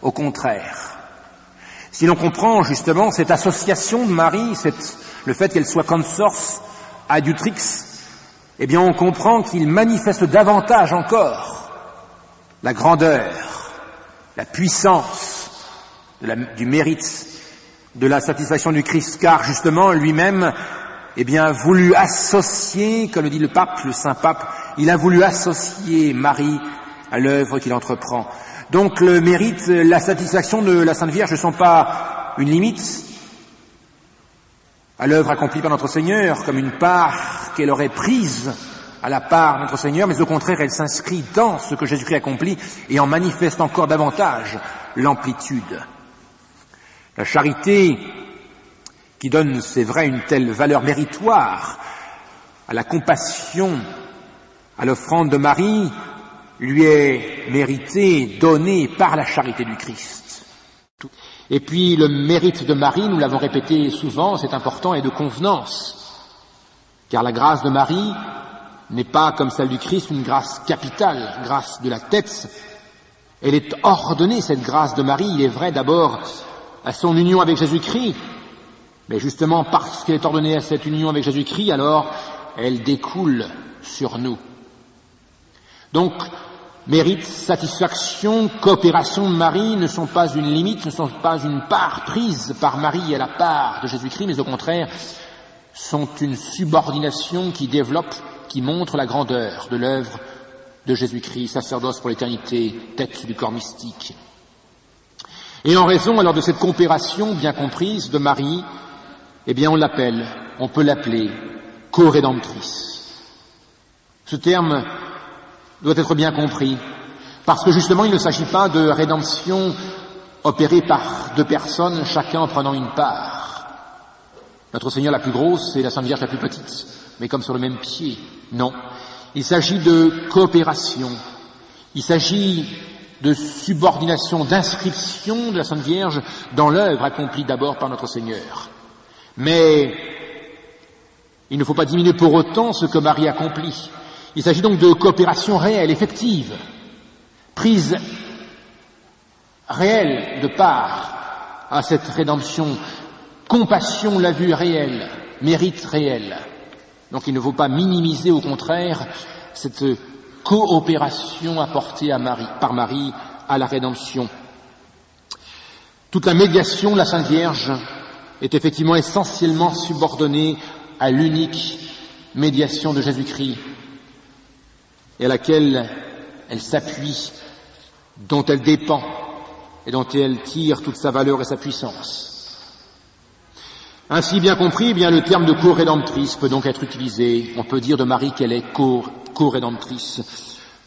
B: Au contraire. Si l'on comprend justement cette association de Marie, le fait qu'elle soit consors adjutrix, eh bien on comprend qu'il manifeste davantage encore la grandeur, la puissance du mérite de la satisfaction du Christ, car justement lui-même, eh bien, a voulu associer, comme le dit le pape, le saint pape, il a voulu associer Marie à l'œuvre qu'il entreprend. Donc le mérite, la satisfaction de la Sainte Vierge ne sont pas une limite à l'œuvre accomplie par notre Seigneur, comme une part qu'elle aurait prise à la part de notre Seigneur, mais au contraire, elle s'inscrit dans ce que Jésus-Christ accomplit et en manifeste encore davantage l'amplitude. La charité qui donne, c'est vrai, une telle valeur méritoire à la compassion, à l'offrande de Marie, lui est méritée, donnée par la charité du Christ. Et puis le mérite de Marie, nous l'avons répété souvent, c'est important, est de convenance, car la grâce de Marie n'est pas, comme celle du Christ, une grâce capitale, grâce de la tête. Elle est ordonnée, cette grâce de Marie, il est vrai d'abord à son union avec Jésus-Christ, mais justement parce qu'elle est ordonnée à cette union avec Jésus-Christ, alors elle découle sur nous. Donc, mérite, satisfaction, coopération de Marie ne sont pas une limite, ne sont pas une part prise par Marie à la part de Jésus-Christ, mais au contraire, sont une subordination qui développe, qui montre la grandeur de l'œuvre de Jésus-Christ, sacerdoce pour l'éternité, tête du corps mystique. Et en raison alors de cette coopération bien comprise de Marie, eh bien on peut l'appeler co-rédemptrice. Ce terme doit être bien compris, parce que justement il ne s'agit pas de rédemption opérée par deux personnes, chacun en prenant une part. Notre Seigneur la plus grosse et la Sainte Vierge la plus petite, mais comme sur le même pied. Non, il s'agit de coopération, il s'agit de subordination, d'inscription de la Sainte Vierge dans l'œuvre accomplie d'abord par notre Seigneur. Mais il ne faut pas diminuer pour autant ce que Marie accomplit. Il s'agit donc de coopération réelle, effective, prise réelle de part à cette rédemption, compassion, la vue réelle, mérite réel. Donc il ne faut pas minimiser, au contraire, cette coopération apportée par Marie à la rédemption. Toute la médiation de la Sainte Vierge est effectivement essentiellement subordonnée à l'unique médiation de Jésus-Christ et à laquelle elle s'appuie, dont elle dépend et dont elle tire toute sa valeur et sa puissance. Ainsi bien compris, eh bien le terme de co-rédemptrice peut donc être utilisé. On peut dire de Marie qu'elle est co-rédemptrice,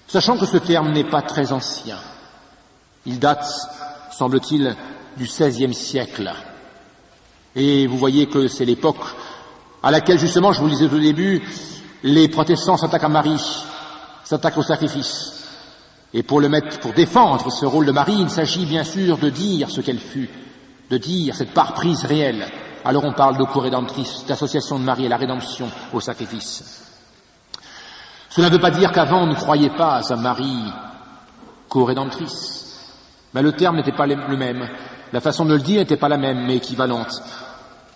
B: sachant que ce terme n'est pas très ancien. Il date, semble-t-il, du XVIe siècle. Et vous voyez que c'est l'époque à laquelle, justement, je vous le disais au début, les protestants s'attaquent à Marie, s'attaquent au sacrifice. Et pour défendre ce rôle de Marie, il s'agit bien sûr de dire ce qu'elle fut, de dire cette part prise réelle. Alors on parle de co-rédemptrice, d'association de Marie à la rédemption, au sacrifice. Cela ne veut pas dire qu'avant on ne croyait pas à Marie co-rédemptrice. Mais le terme n'était pas le même. La façon de le dire n'était pas la même, mais équivalente.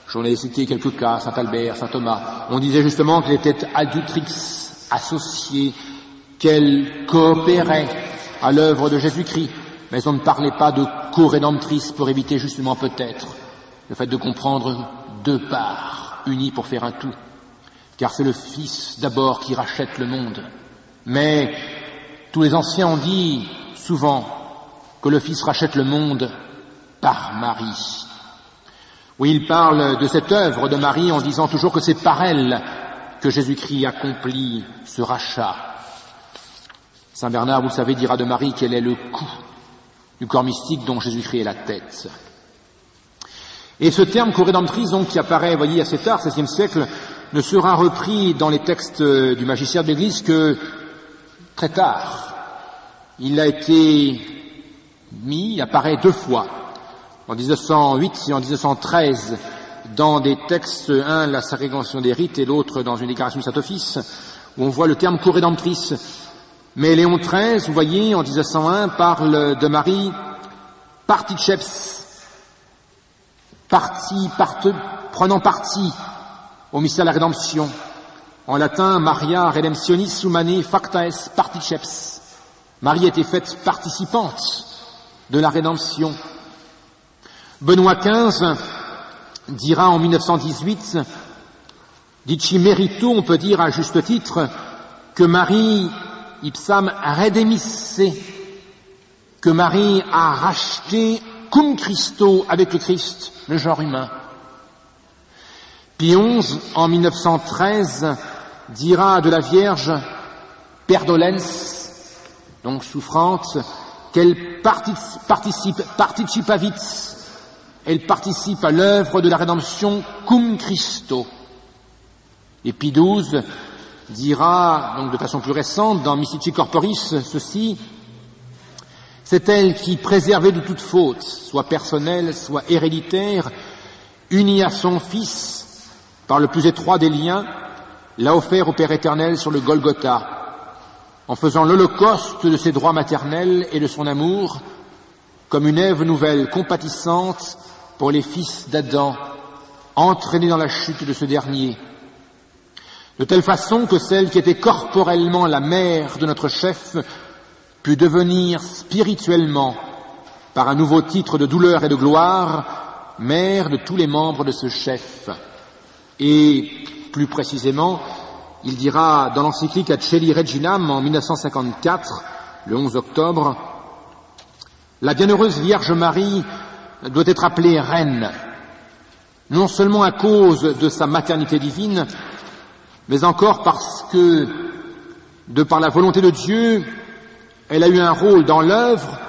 B: J'en ai cité quelques cas, saint Albert, saint Thomas. On disait justement qu'elle était adjutrix, associée, qu'elle coopérait à l'œuvre de Jésus-Christ. Mais on ne parlait pas de co-rédemptrice pour éviter justement peut-être le fait de comprendre deux parts unies pour faire un tout. Car c'est le Fils d'abord qui rachète le monde. Mais tous les anciens ont dit souvent que le Fils rachète le monde par Marie. Oui, il parle de cette œuvre de Marie en disant toujours que c'est par elle que Jésus-Christ accomplit ce rachat. Saint Bernard, vous le savez, dira de Marie qu'elle est le cou du corps mystique dont Jésus-Christ est la tête. Et ce terme co-rédemptrice, donc, qui apparaît, voyez, assez tard, XVIe siècle, ne sera repris dans les textes du magistère de l'Église que très tard. Il a été mis, apparaît 2 fois, en 1908 et en 1913, dans des textes, un, la Sagrégation des rites, et l'autre dans une déclaration du Saint-Office, où on voit le terme co-rédemptrice. Mais Léon XIII, vous voyez, en 1901, parle de Marie particeps, prenant parti au mystère de la rédemption. En latin, Maria redemptionis humanae facta est particeps. Marie était faite participante de la rédemption. Benoît XV dira en 1918, dici merito, on peut dire à juste titre, que Marie ipsam redemisse, que Marie a racheté cum Christo, avec le Christ, le genre humain. Pie XI, en 1913, dira de la Vierge perdolens, donc souffrante, qu'elle participavit, elle participe à l'œuvre de la rédemption cum Christo. Et Pie XII dira, donc de façon plus récente, dans Mystici Corporis, ceci: c'est elle qui, préservée de toute faute, soit personnelle, soit héréditaire, unie à son Fils par le plus étroit des liens, l'a offert au Père éternel sur le Golgotha, en faisant l'holocauste de ses droits maternels et de son amour, comme une Ève nouvelle compatissante pour les fils d'Adam, entraînés dans la chute de ce dernier, de telle façon que celle qui était corporellement la mère de notre chef put devenir spirituellement, par un nouveau titre de douleur et de gloire, mère de tous les membres de ce chef. Et plus précisément, il dira dans l'encyclique Aeceli Reginam en 1954, le 11 octobre, la bienheureuse Vierge Marie doit être appelée reine, non seulement à cause de sa maternité divine, mais encore parce que, de par la volonté de Dieu, elle a eu un rôle dans l'œuvre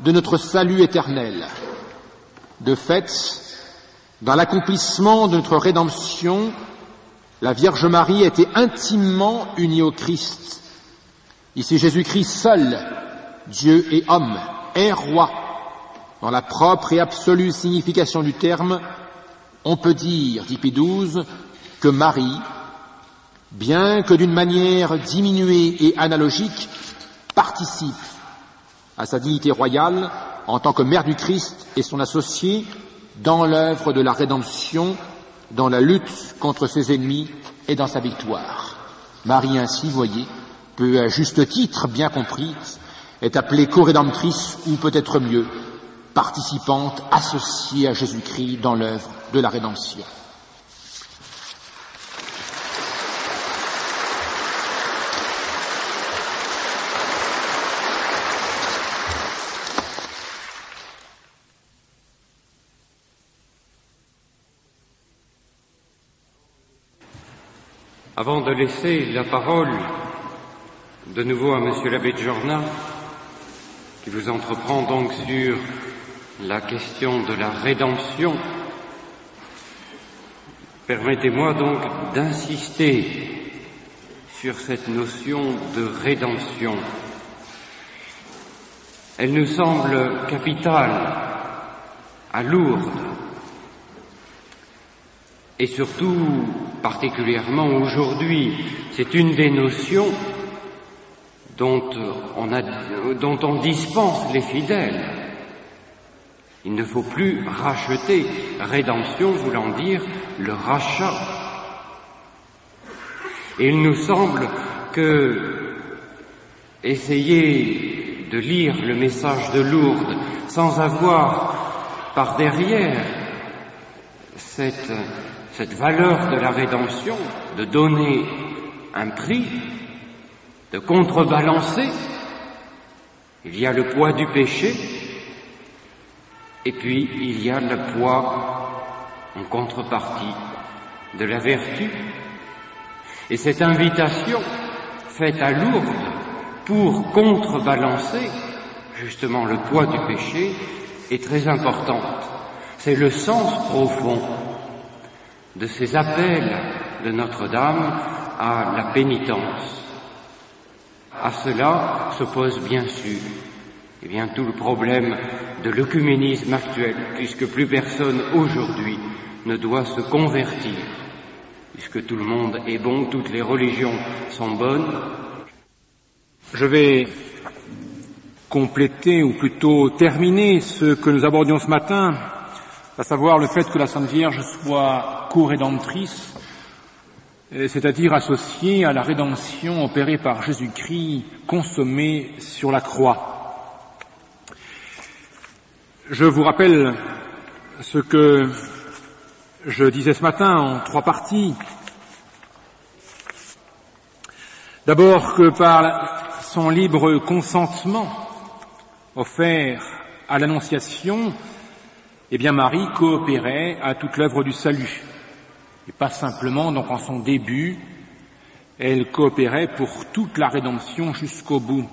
B: de notre salut éternel. De fait, dans l'accomplissement de notre rédemption, la Vierge Marie a été intimement unie au Christ. Ici, Jésus-Christ seul, Dieu et homme, est roi. Dans la propre et absolue signification du terme, on peut dire, dit Pie XII, que Marie, bien que d'une manière diminuée et analogique, participe à sa dignité royale en tant que mère du Christ et son associée dans l'œuvre de la rédemption, dans la lutte contre ses ennemis et dans sa victoire. Marie ainsi, voyez, peut à juste titre, bien comprise, est appelée co-rédemptrice ou peut-être mieux, participante, associée à Jésus-Christ dans l'œuvre de la rédemption.
C: Avant de laisser la parole de nouveau à Monsieur l'abbé de Jornat, qui vous entreprend donc sur la question de la rédemption, permettez-moi donc d'insister sur cette notion de rédemption. Elle nous semble capitale à Lourdes, et surtout, particulièrement aujourd'hui, c'est une des notions dont on dispense les fidèles. Il ne faut plus racheter, rédemption voulant dire le rachat. Et il nous semble que essayer de lire le message de Lourdes sans avoir par derrière cette valeur de la rédemption, de donner un prix, de contrebalancer, il y a le poids du péché, Et puis, il y a le poids, en contrepartie, de la vertu. Et cette invitation, faite à Lourdes, pour contrebalancer, justement, le poids du péché, est très importante. C'est le sens profond de ces appels de Notre-Dame à la pénitence. À cela s'oppose bien sûr tout le problème de l'œcuménisme actuel, puisque plus personne aujourd'hui ne doit se convertir, puisque tout le monde est bon, toutes les religions sont bonnes.
B: Je vais compléter, ou plutôt terminer, ce que nous abordions ce matin, à savoir le fait que la Sainte Vierge soit co-rédemptrice, c'est-à-dire associée à la rédemption opérée par Jésus-Christ, consommée sur la croix. Je vous rappelle ce que je disais ce matin en 3 parties. D'abord que par son libre consentement offert à l'Annonciation, Marie coopérait à toute l'œuvre du salut. Et pas simplement, donc en son début, elle coopérait pour toute la rédemption jusqu'au bout.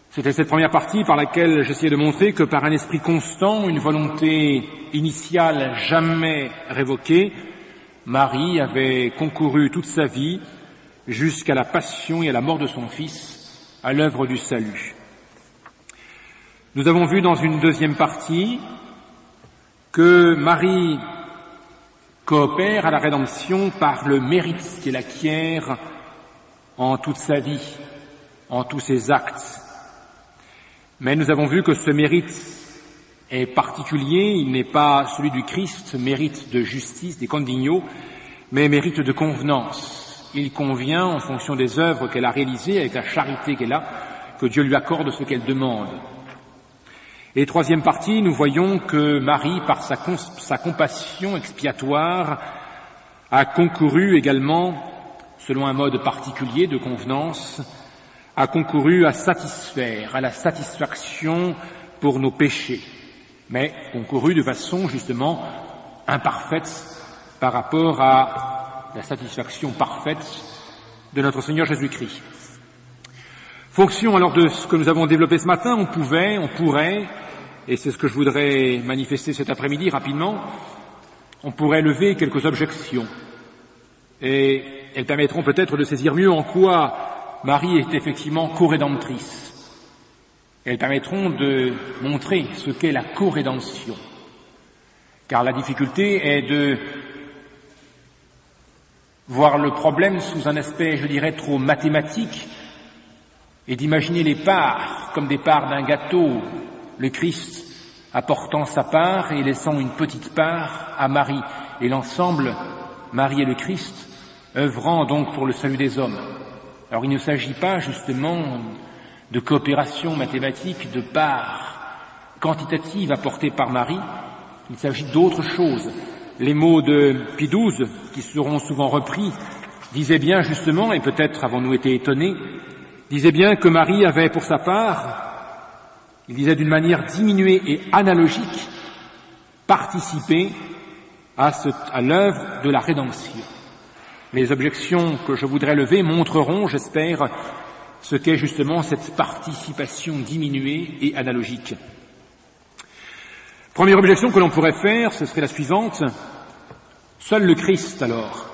B: C'était cette première partie par laquelle j'essayais de montrer que par un esprit constant, une volonté initiale jamais révoquée, Marie avait concouru toute sa vie jusqu'à la passion et à la mort de son Fils, à l'œuvre du salut. Nous avons vu dans une deuxième partie que Marie coopère à la rédemption par le mérite qu'elle acquiert en toute sa vie, en tous ses actes. Mais nous avons vu que ce mérite est particulier, il n'est pas celui du Christ, mérite de justice, des condigno, mais mérite de convenance. Il convient, en fonction des œuvres qu'elle a réalisées, avec la charité qu'elle a, que Dieu lui accorde ce qu'elle demande. Et troisième partie, nous voyons que Marie, par sa compassion expiatoire, a concouru également, selon un mode particulier de convenance, a concouru à satisfaire, à la satisfaction pour nos péchés, mais concouru de façon justement imparfaite par rapport à la satisfaction parfaite de notre Seigneur Jésus-Christ. Fonction alors de ce que nous avons développé ce matin, on pourrait, et c'est ce que je voudrais manifester cet après-midi rapidement, on pourrait lever quelques objections, et elles permettront peut-être de saisir mieux en quoi Marie est effectivement co-rédemptrice. Elles permettront de montrer ce qu'est la co-rédemption. Car la difficulté est de voir le problème sous un aspect, je dirais, trop mathématique et d'imaginer les parts comme des parts d'un gâteau, le Christ apportant sa part et laissant une petite part à Marie, et l'ensemble, Marie et le Christ, œuvrant donc pour le salut des hommes. Alors il ne s'agit pas justement de coopération mathématique, de part quantitative apportée par Marie, il s'agit d'autre chose. Les mots de Pie XII, qui seront souvent repris, disaient bien justement, et peut-être avons-nous été étonnés, disaient bien que Marie avait pour sa part, il disait d'une manière diminuée et analogique, participé à l'œuvre de la rédemption. Les objections que je voudrais lever montreront, j'espère, ce qu'est justement cette participation diminuée et analogique. Première objection que l'on pourrait faire, ce serait la suivante. Seul le Christ, alors,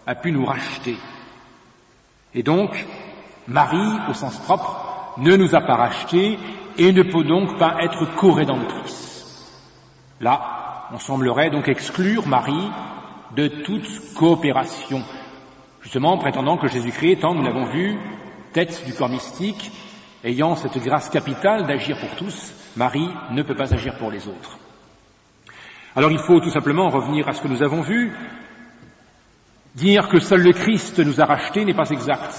B: a pu nous racheter. Et donc, Marie, au sens propre, ne nous a pas rachetés et ne peut donc pas être co-rédemptrice. Là, on semblerait donc exclure Marie de toute coopération, justement prétendant que Jésus-Christ étant, nous l'avons vu, tête du corps mystique, ayant cette grâce capitale d'agir pour tous, Marie ne peut pas agir pour les autres. Alors il faut tout simplement revenir à ce que nous avons vu. Dire que seul le Christ nous a rachetés n'est pas exact.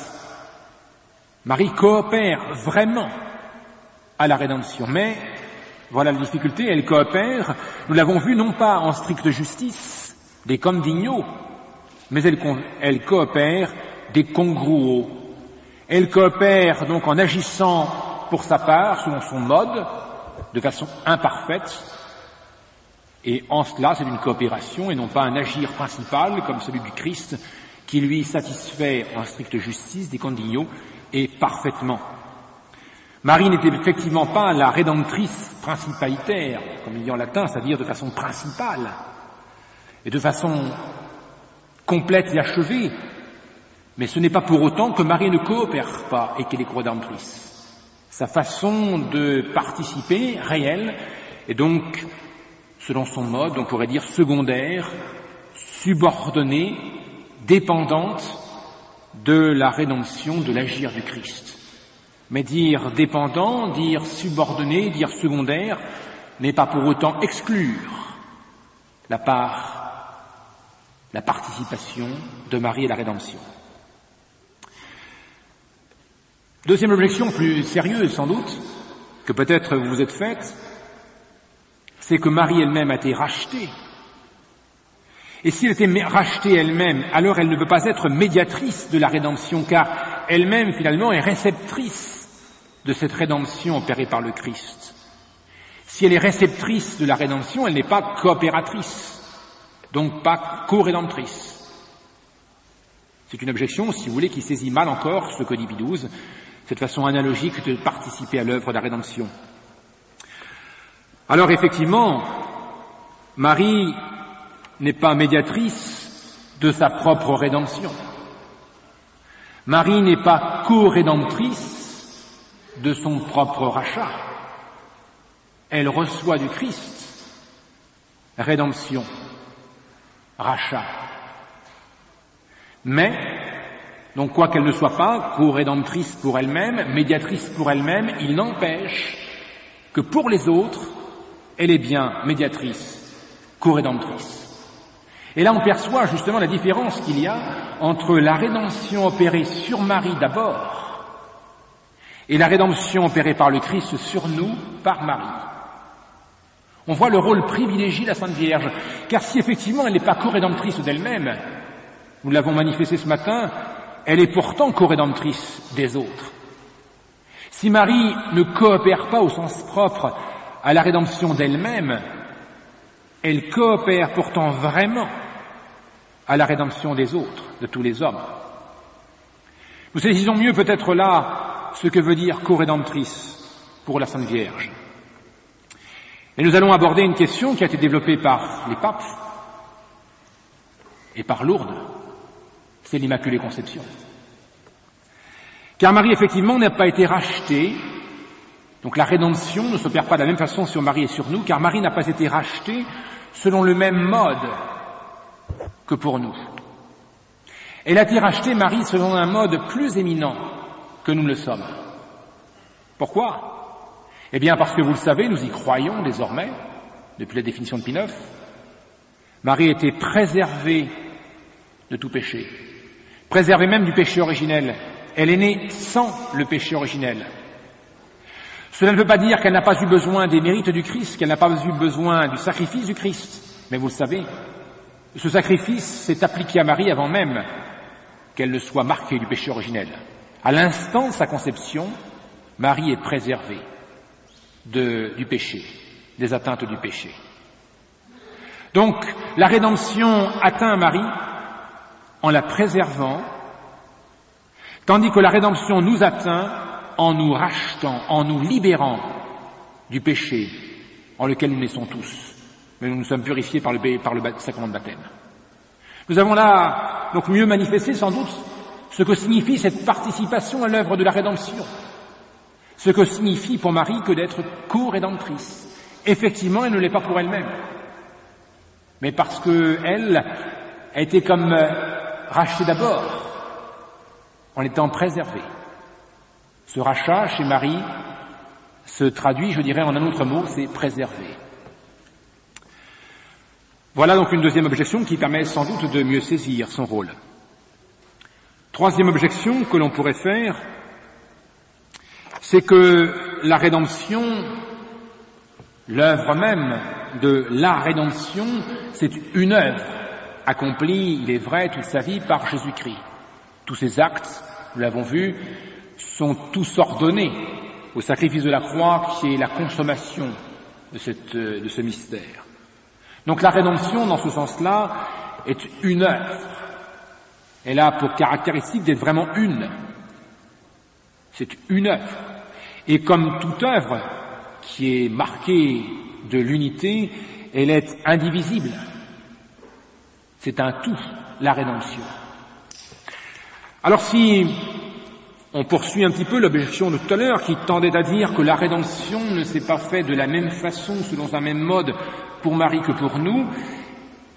B: Marie coopère vraiment à la rédemption, mais voilà la difficulté, elle coopère, nous l'avons vu non pas en stricte justice, des condigno, mais elle coopère des congruo. Elle coopère donc en agissant pour sa part, selon son mode, de façon imparfaite, Et en cela, c'est une coopération et non pas un agir principal comme celui du Christ qui lui satisfait en stricte justice des condigno et parfaitement. Marie n'était effectivement pas la rédemptrice principalitaire, comme il dit en latin, c'est-à-dire de façon principale et de façon complète et achevée. Mais ce n'est pas pour autant que Marie ne coopère pas et qu'elle est co-rédemptrice. Sa façon de participer, réelle, est donc, selon son mode, on pourrait dire secondaire, subordonnée, dépendante de la rédemption, de l'agir du Christ. Mais dire dépendant, dire subordonné, dire secondaire, n'est pas pour autant exclure la participation de Marie à la rédemption. Deuxième objection, plus sérieuse sans doute, que peut-être vous vous êtes faite, c'est que Marie elle-même a été rachetée. Et si elle était rachetée elle-même, alors elle ne peut pas être médiatrice de la rédemption, car elle-même finalement est réceptrice de cette rédemption opérée par le Christ. Si elle est réceptrice de la rédemption, elle n'est pas coopératrice, donc pas co-rédemptrice. C'est une objection, si vous voulez, qui saisit mal encore ce que dit Pie XII, cette façon analogique de participer à l'œuvre de la rédemption. Alors effectivement, Marie n'est pas médiatrice de sa propre rédemption. Marie n'est pas co-rédemptrice de son propre rachat. Elle reçoit du Christ rédemption, rachat. Mais, donc quoi qu'elle ne soit pas co-rédemptrice pour elle-même, médiatrice pour elle-même, il n'empêche que pour les autres, elle est bien médiatrice, co-rédemptrice. Et là on perçoit justement la différence qu'il y a entre la rédemption opérée sur Marie d'abord et la rédemption opérée par le Christ sur nous par Marie. On voit le rôle privilégié de la Sainte Vierge, car si effectivement elle n'est pas co-rédemptrice d'elle-même, nous l'avons manifesté ce matin, elle est pourtant co-rédemptrice des autres. Si Marie ne coopère pas au sens propre à la rédemption d'elle-même, elle coopère pourtant vraiment à la rédemption des autres, de tous les hommes. Nous saisissons mieux peut-être là ce que veut dire co-rédemptrice pour la Sainte Vierge. Et nous allons aborder une question qui a été développée par les papes et par Lourdes, c'est l'Immaculée Conception. Car Marie, effectivement, n'a pas été rachetée, donc la rédemption ne s'opère pas de la même façon sur Marie et sur nous, car Marie n'a pas été rachetée selon le même mode que pour nous. Elle a été rachetée, Marie, selon un mode plus éminent que nous le sommes. Pourquoi ? Eh bien parce que vous le savez, nous y croyons désormais, depuis la définition de Pie IX. Marie était préservée de tout péché, préservée même du péché originel. Elle est née sans le péché originel. Cela ne veut pas dire qu'elle n'a pas eu besoin des mérites du Christ, qu'elle n'a pas eu besoin du sacrifice du Christ. Mais vous le savez, ce sacrifice s'est appliqué à Marie avant même qu'elle ne soit marquée du péché originel. À l'instant de sa conception, Marie est préservée du péché, des atteintes du péché. Donc, la rédemption atteint Marie en la préservant, tandis que la rédemption nous atteint en nous rachetant, en nous libérant du péché en lequel nous naissons tous. Mais nous sommes purifiés par le sacrement de baptême. Nous avons là donc mieux manifesté sans doute ce que signifie cette participation à l'œuvre de la rédemption, ce que signifie pour Marie que d'être co-rédemptrice. Effectivement, elle ne l'est pas pour elle-même, mais parce qu'elle a été comme rachetée d'abord, en étant préservée. Ce rachat chez Marie se traduit, je dirais, en un autre mot, c'est préserver. Voilà donc une deuxième objection qui permet sans doute de mieux saisir son rôle. Troisième objection que l'on pourrait faire, c'est que la rédemption, l'œuvre même de la rédemption, c'est une œuvre accomplie, il est vrai, toute sa vie par Jésus-Christ. Tous ses actes, nous l'avons vu, sont tous ordonnés au sacrifice de la croix qui est la consommation de ce mystère. Donc la rédemption, dans ce sens-là, est une œuvre. Elle a pour caractéristique d'être vraiment une. C'est une œuvre. Et comme toute œuvre qui est marquée de l'unité, elle est indivisible. C'est un tout, la rédemption. Alors si on poursuit un petit peu l'objection de tout à l'heure qui tendait à dire que la rédemption ne s'est pas faite de la même façon, selon un même mode pour Marie que pour nous,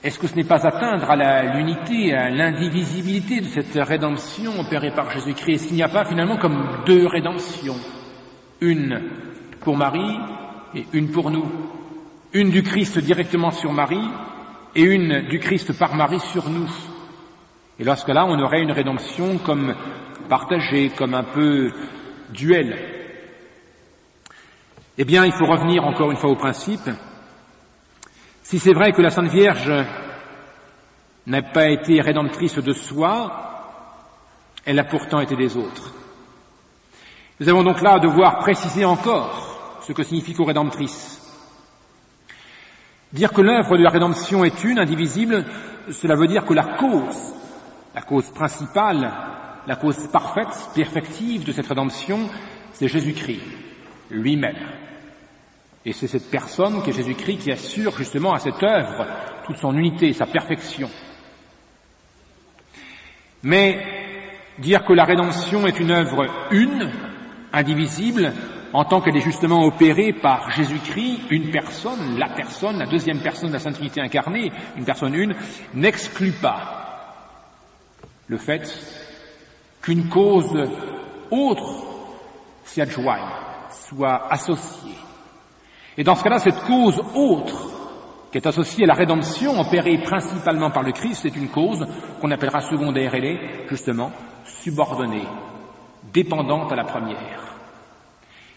B: est-ce que ce n'est pas atteindre à l'unité, à l'indivisibilité de cette rédemption opérée par Jésus-Christ? Est-ce qu'il n'y a pas finalement comme deux rédemptions? Une pour Marie et une pour nous. Une du Christ directement sur Marie et une du Christ par Marie sur nous. Et lorsque là, on aurait une rédemption comme partagée, comme un peu duel. Eh bien, il faut revenir encore une fois au principe. Si c'est vrai que la Sainte Vierge n'a pas été rédemptrice de soi, elle a pourtant été des autres. Nous avons donc là à devoir préciser encore ce que signifie co-rédemptrice. Dire que l'œuvre de la rédemption est une, indivisible, cela veut dire que la cause principale, la cause parfaite, perfective de cette rédemption, c'est Jésus-Christ lui-même. Et c'est cette personne qu'est Jésus-Christ qui assure justement à cette œuvre toute son unité, sa perfection. Mais dire que la rédemption est une œuvre une, indivisible, en tant qu'elle est justement opérée par Jésus-Christ, une personne, la deuxième personne de la Sainte Trinité incarnée, une personne une, n'exclut pas le fait qu'une cause autre s'y adjoigne, soit associée. Et dans ce cas-là, cette cause autre, qui est associée à la rédemption, opérée principalement par le Christ, c'est une cause qu'on appellera secondaire. Elle est, justement, subordonnée, dépendante à la première.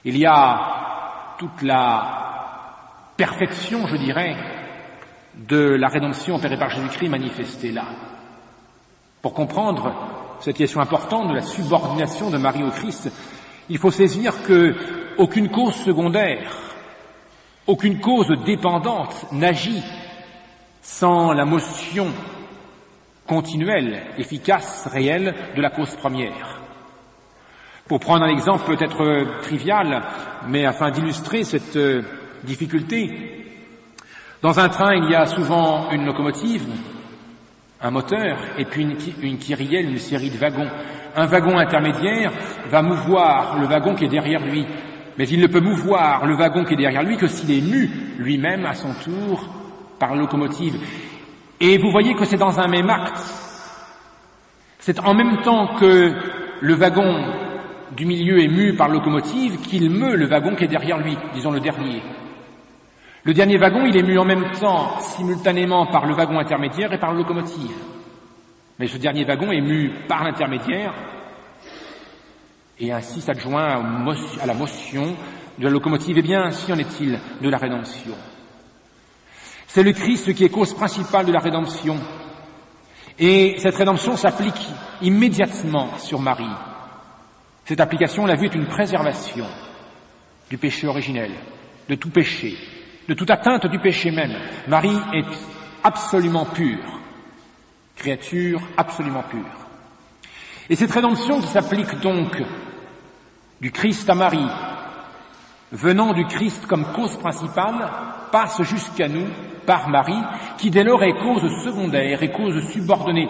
B: Il y a toute la perfection, je dirais, de la rédemption opérée par Jésus-Christ manifestée là. Pour comprendre cette question importante de la subordination de Marie au Christ, il faut saisir que aucune cause secondaire, aucune cause dépendante n'agit sans la motion continuelle, efficace, réelle de la cause première. Pour prendre un exemple peut-être trivial, mais afin d'illustrer cette difficulté, dans un train, il y a souvent une locomotive, un moteur, et puis une kyrielle, une série de wagons. Un wagon intermédiaire va mouvoir le wagon qui est derrière lui, mais il ne peut mouvoir le wagon qui est derrière lui que s'il est mu lui-même à son tour par la locomotive. Et vous voyez que c'est dans un même acte. C'est en même temps que le wagon du milieu est mu par la locomotive qu'il meut le wagon qui est derrière lui, disons le dernier. Le dernier wagon, il est mu en même temps, simultanément par le wagon intermédiaire et par la locomotive. Mais ce dernier wagon est mu par l'intermédiaire et ainsi s'adjoint à la motion de la locomotive. Eh bien, ainsi en est-il de la rédemption. C'est le Christ qui est cause principale de la rédemption. Et cette rédemption s'applique immédiatement sur Marie. Cette application, on l'a vu, est une préservation du péché originel, de tout péché, de toute atteinte du péché même. Marie est absolument pure, créature absolument pure. Et cette rédemption qui s'applique donc du Christ à Marie, venant du Christ comme cause principale, passe jusqu'à nous par Marie, qui dès lors est cause secondaire et cause subordonnée,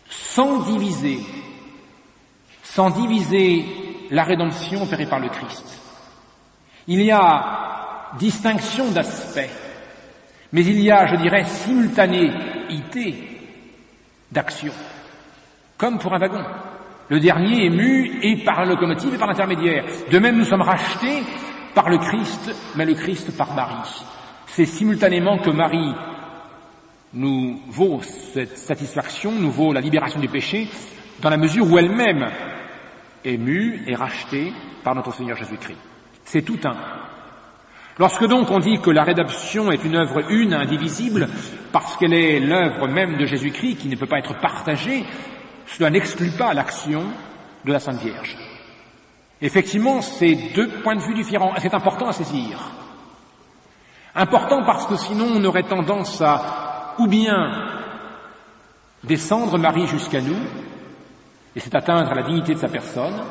B: sans diviser la rédemption opérée par le Christ. Il y a distinction d'aspect, mais il y a, je dirais, simultanéité d'action, comme pour un wagon. Le dernier est mu et par la locomotive et par l'intermédiaire. De même, nous sommes rachetés par le Christ, mais le Christ par Marie. C'est simultanément que Marie nous vaut cette satisfaction, nous vaut la libération du péché, dans la mesure où elle-même est mue et rachetée par notre Seigneur Jésus-Christ. C'est tout un. Lorsque donc on dit que la rédemption est une œuvre une, indivisible, parce qu'elle est l'œuvre même de Jésus-Christ qui ne peut pas être partagée, cela n'exclut pas l'action de la Sainte Vierge. Effectivement, c'est deux points de vue différents, et c'est important à saisir. Important parce que sinon on aurait tendance à ou bien descendre Marie jusqu'à nous, et c'est atteindre la dignité de sa personne,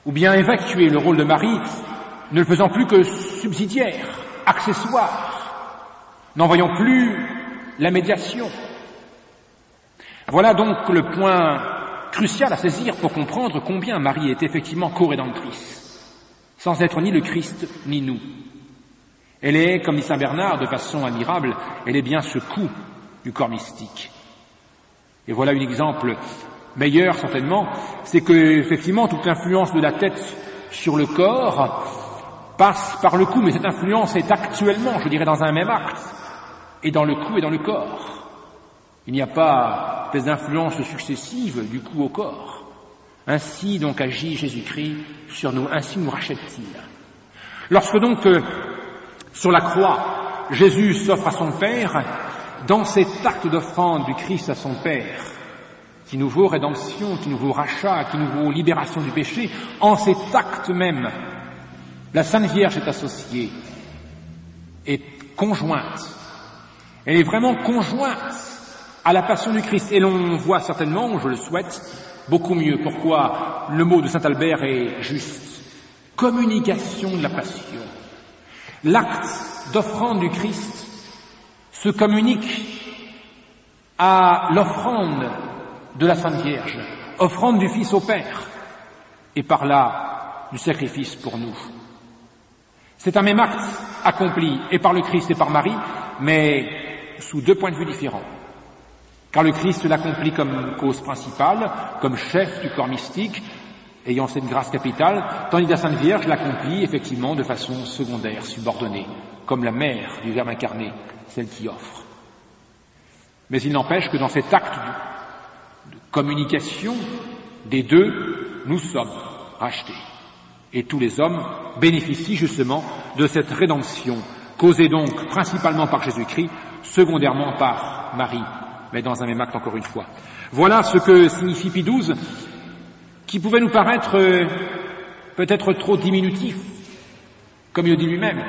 B: ou bien évacuer le rôle de Marie, ne le faisant plus que subsidiaire, accessoire, n'en voyant plus la médiation. Voilà donc le point crucial à saisir pour comprendre combien Marie est effectivement co-rédemptrice, sans être ni le Christ ni nous. Elle est, comme dit saint Bernard de façon admirable, elle est bien ce coup du corps mystique. Et voilà un exemple meilleur certainement, c'est que effectivement toute l'influence de la tête sur le corps passe par le cou, mais cette influence est actuellement, je dirais, dans un même acte, et dans le cou et dans le corps. Il n'y a pas des influences successives du cou au corps. Ainsi donc agit Jésus-Christ sur nous, ainsi nous rachète-t-il. Lorsque donc sur la croix, Jésus s'offre à son Père, dans cet acte d'offrande du Christ à son Père, qui nous vaut rédemption, qui nous vaut rachat, qui nous vaut libération du péché, en cet acte même, la Sainte Vierge est associée, est conjointe. Elle est vraiment conjointe à la passion du Christ. Et l'on voit certainement, je le souhaite, beaucoup mieux pourquoi le mot de saint Albert est juste. Communication de la passion. L'acte d'offrande du Christ se communique à l'offrande de la Sainte Vierge, offrande du Fils au Père, et par là du sacrifice pour nous. C'est un même acte accompli et par le Christ et par Marie, mais sous deux points de vue différents. Car le Christ l'accomplit comme cause principale, comme chef du corps mystique, ayant cette grâce capitale, tandis que la Sainte Vierge l'accomplit effectivement de façon secondaire, subordonnée, comme la mère du Verbe incarné, celle qui offre. Mais il n'empêche que dans cet acte de communication des deux, nous sommes rachetés. Et tous les hommes bénéficient justement de cette rédemption, causée donc principalement par Jésus-Christ, secondairement par Marie, mais dans un même acte encore une fois. Voilà ce que signifie Pie XII, qui pouvait nous paraître peut-être trop diminutif, comme il le dit lui-même.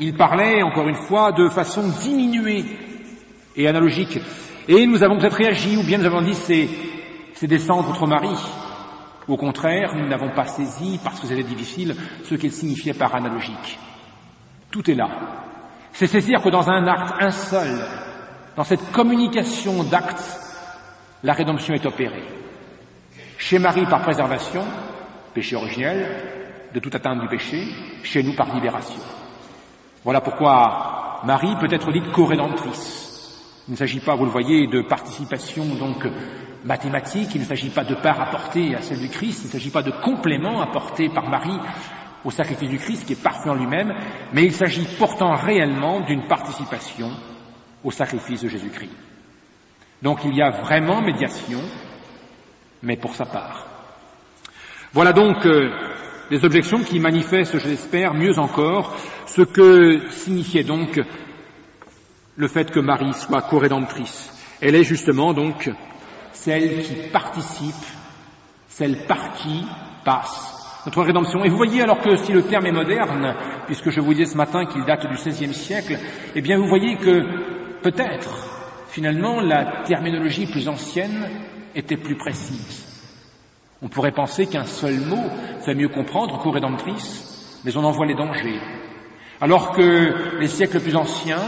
B: Il parlait, encore une fois, de façon diminuée et analogique. Et nous avons peut-être réagi, ou bien nous avons dit c'est descendre contre Marie. Au contraire, nous n'avons pas saisi, parce que c'était difficile, ce qu'il signifiait par analogique. Tout est là. C'est saisir que dans un acte, un seul, dans cette communication d'actes, la rédemption est opérée. Chez Marie par préservation, péché originel, de toute atteinte du péché, chez nous par libération. Voilà pourquoi Marie peut être dite co-rédemptrice. Il ne s'agit pas, vous le voyez, de participation donc mathématique, il ne s'agit pas de part apportée à celle du Christ, il ne s'agit pas de complément apporté par Marie au sacrifice du Christ qui est parfait en lui-même, mais il s'agit pourtant réellement d'une participation au sacrifice de Jésus-Christ. Donc il y a vraiment médiation, mais pour sa part. Voilà donc les objections qui manifestent, je l'espère, mieux encore, ce que signifiait donc le fait que Marie soit co-rédemptrice. Elle est justement donc celle qui participe, celle par qui passe notre rédemption. Et vous voyez, alors que si le terme est moderne, puisque je vous disais ce matin qu'il date du XVIe siècle, eh bien vous voyez que peut-être, finalement, la terminologie plus ancienne était plus précise. On pourrait penser qu'un seul mot fait mieux comprendre co-rédemptrice, mais on en voit les dangers. Alors que les siècles plus anciens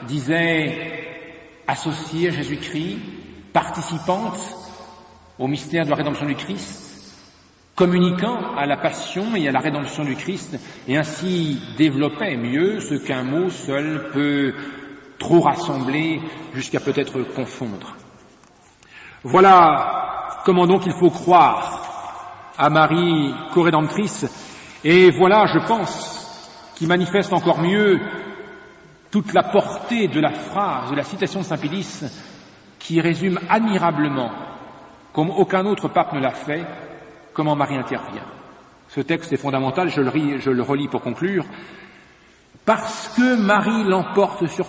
B: disaient associée à Jésus-Christ, participante au mystère de la rédemption du Christ, communiquant à la passion et à la rédemption du Christ, et ainsi développait mieux ce qu'un mot seul peut trop rassembler jusqu'à peut-être confondre. Voilà comment donc il faut croire à Marie co-rédemptrice, et voilà, je pense, qui manifeste encore mieux toute la portée de la phrase, de la citation de saint Pie X, qui résume admirablement, comme aucun autre pape ne l'a fait, comment Marie intervient. Ce texte est fondamental, je le relis pour conclure. Parce que Marie l'emporte sur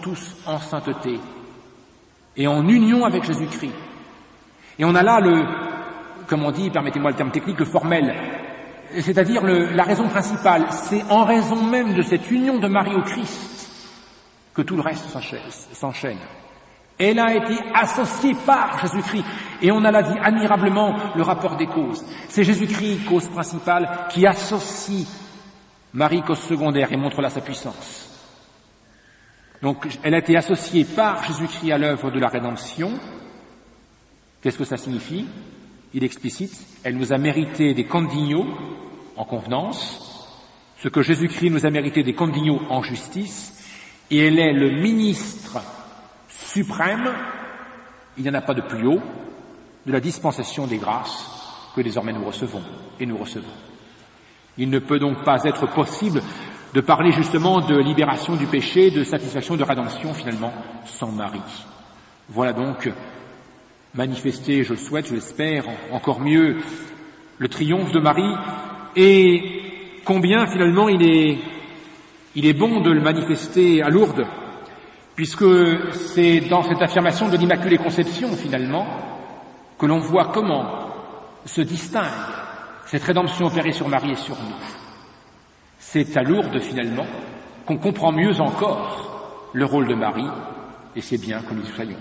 B: tous en sainteté et en union avec Jésus-Christ. Et on a là comme on dit, permettez-moi le terme technique, le formel, c'est-à-dire la raison principale. C'est en raison même de cette union de Marie au Christ que tout le reste s'enchaîne. Elle a été associée par Jésus-Christ. Et on a là dit admirablement le rapport des causes. C'est Jésus-Christ, cause principale, qui associe Marie, cause secondaire, et montre là sa puissance. Donc, elle a été associée par Jésus-Christ à l'œuvre de la rédemption. Qu'est-ce que ça signifie? Il explicite, elle nous a mérité des condignos en convenance, ce que Jésus-Christ nous a mérité des condignos en justice, et elle est le ministre suprême, il n'y en a pas de plus haut, de la dispensation des grâces que désormais nous recevons, et nous recevons. Il ne peut donc pas être possible de parler justement de libération du péché, de satisfaction, de rédemption finalement, sans Marie. Voilà donc manifester, je le souhaite, je l'espère, encore mieux, le triomphe de Marie, et combien finalement il est bon de le manifester à Lourdes, puisque c'est dans cette affirmation de l'Immaculée Conception finalement que l'on voit comment se distingue cette rédemption opérée sur Marie et sur nous. C'est à Lourdes finalement qu'on comprend mieux encore le rôle de Marie, et c'est bien que nous y soyons.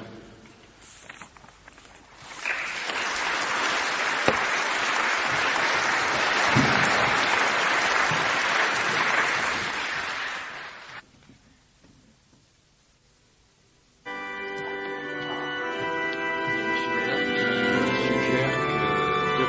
D: Les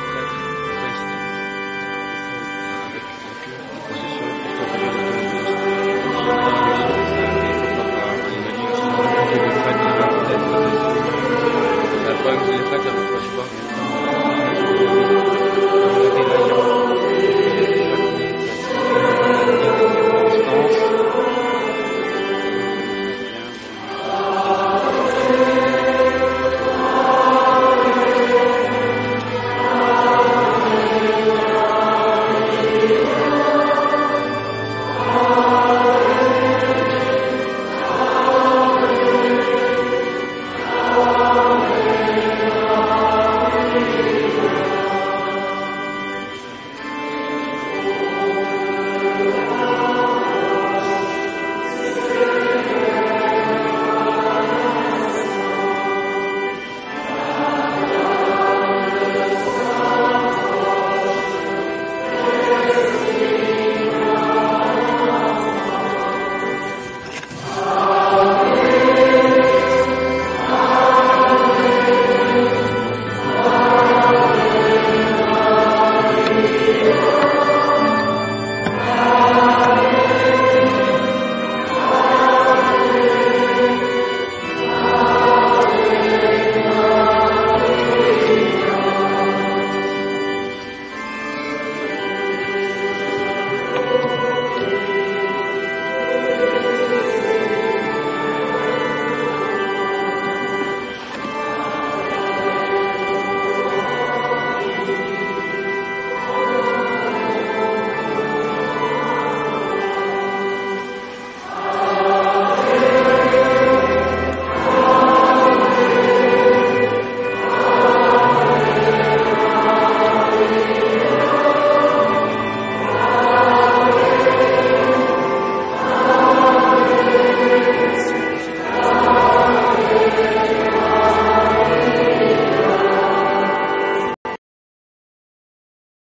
D: prêtres, à chaque fois,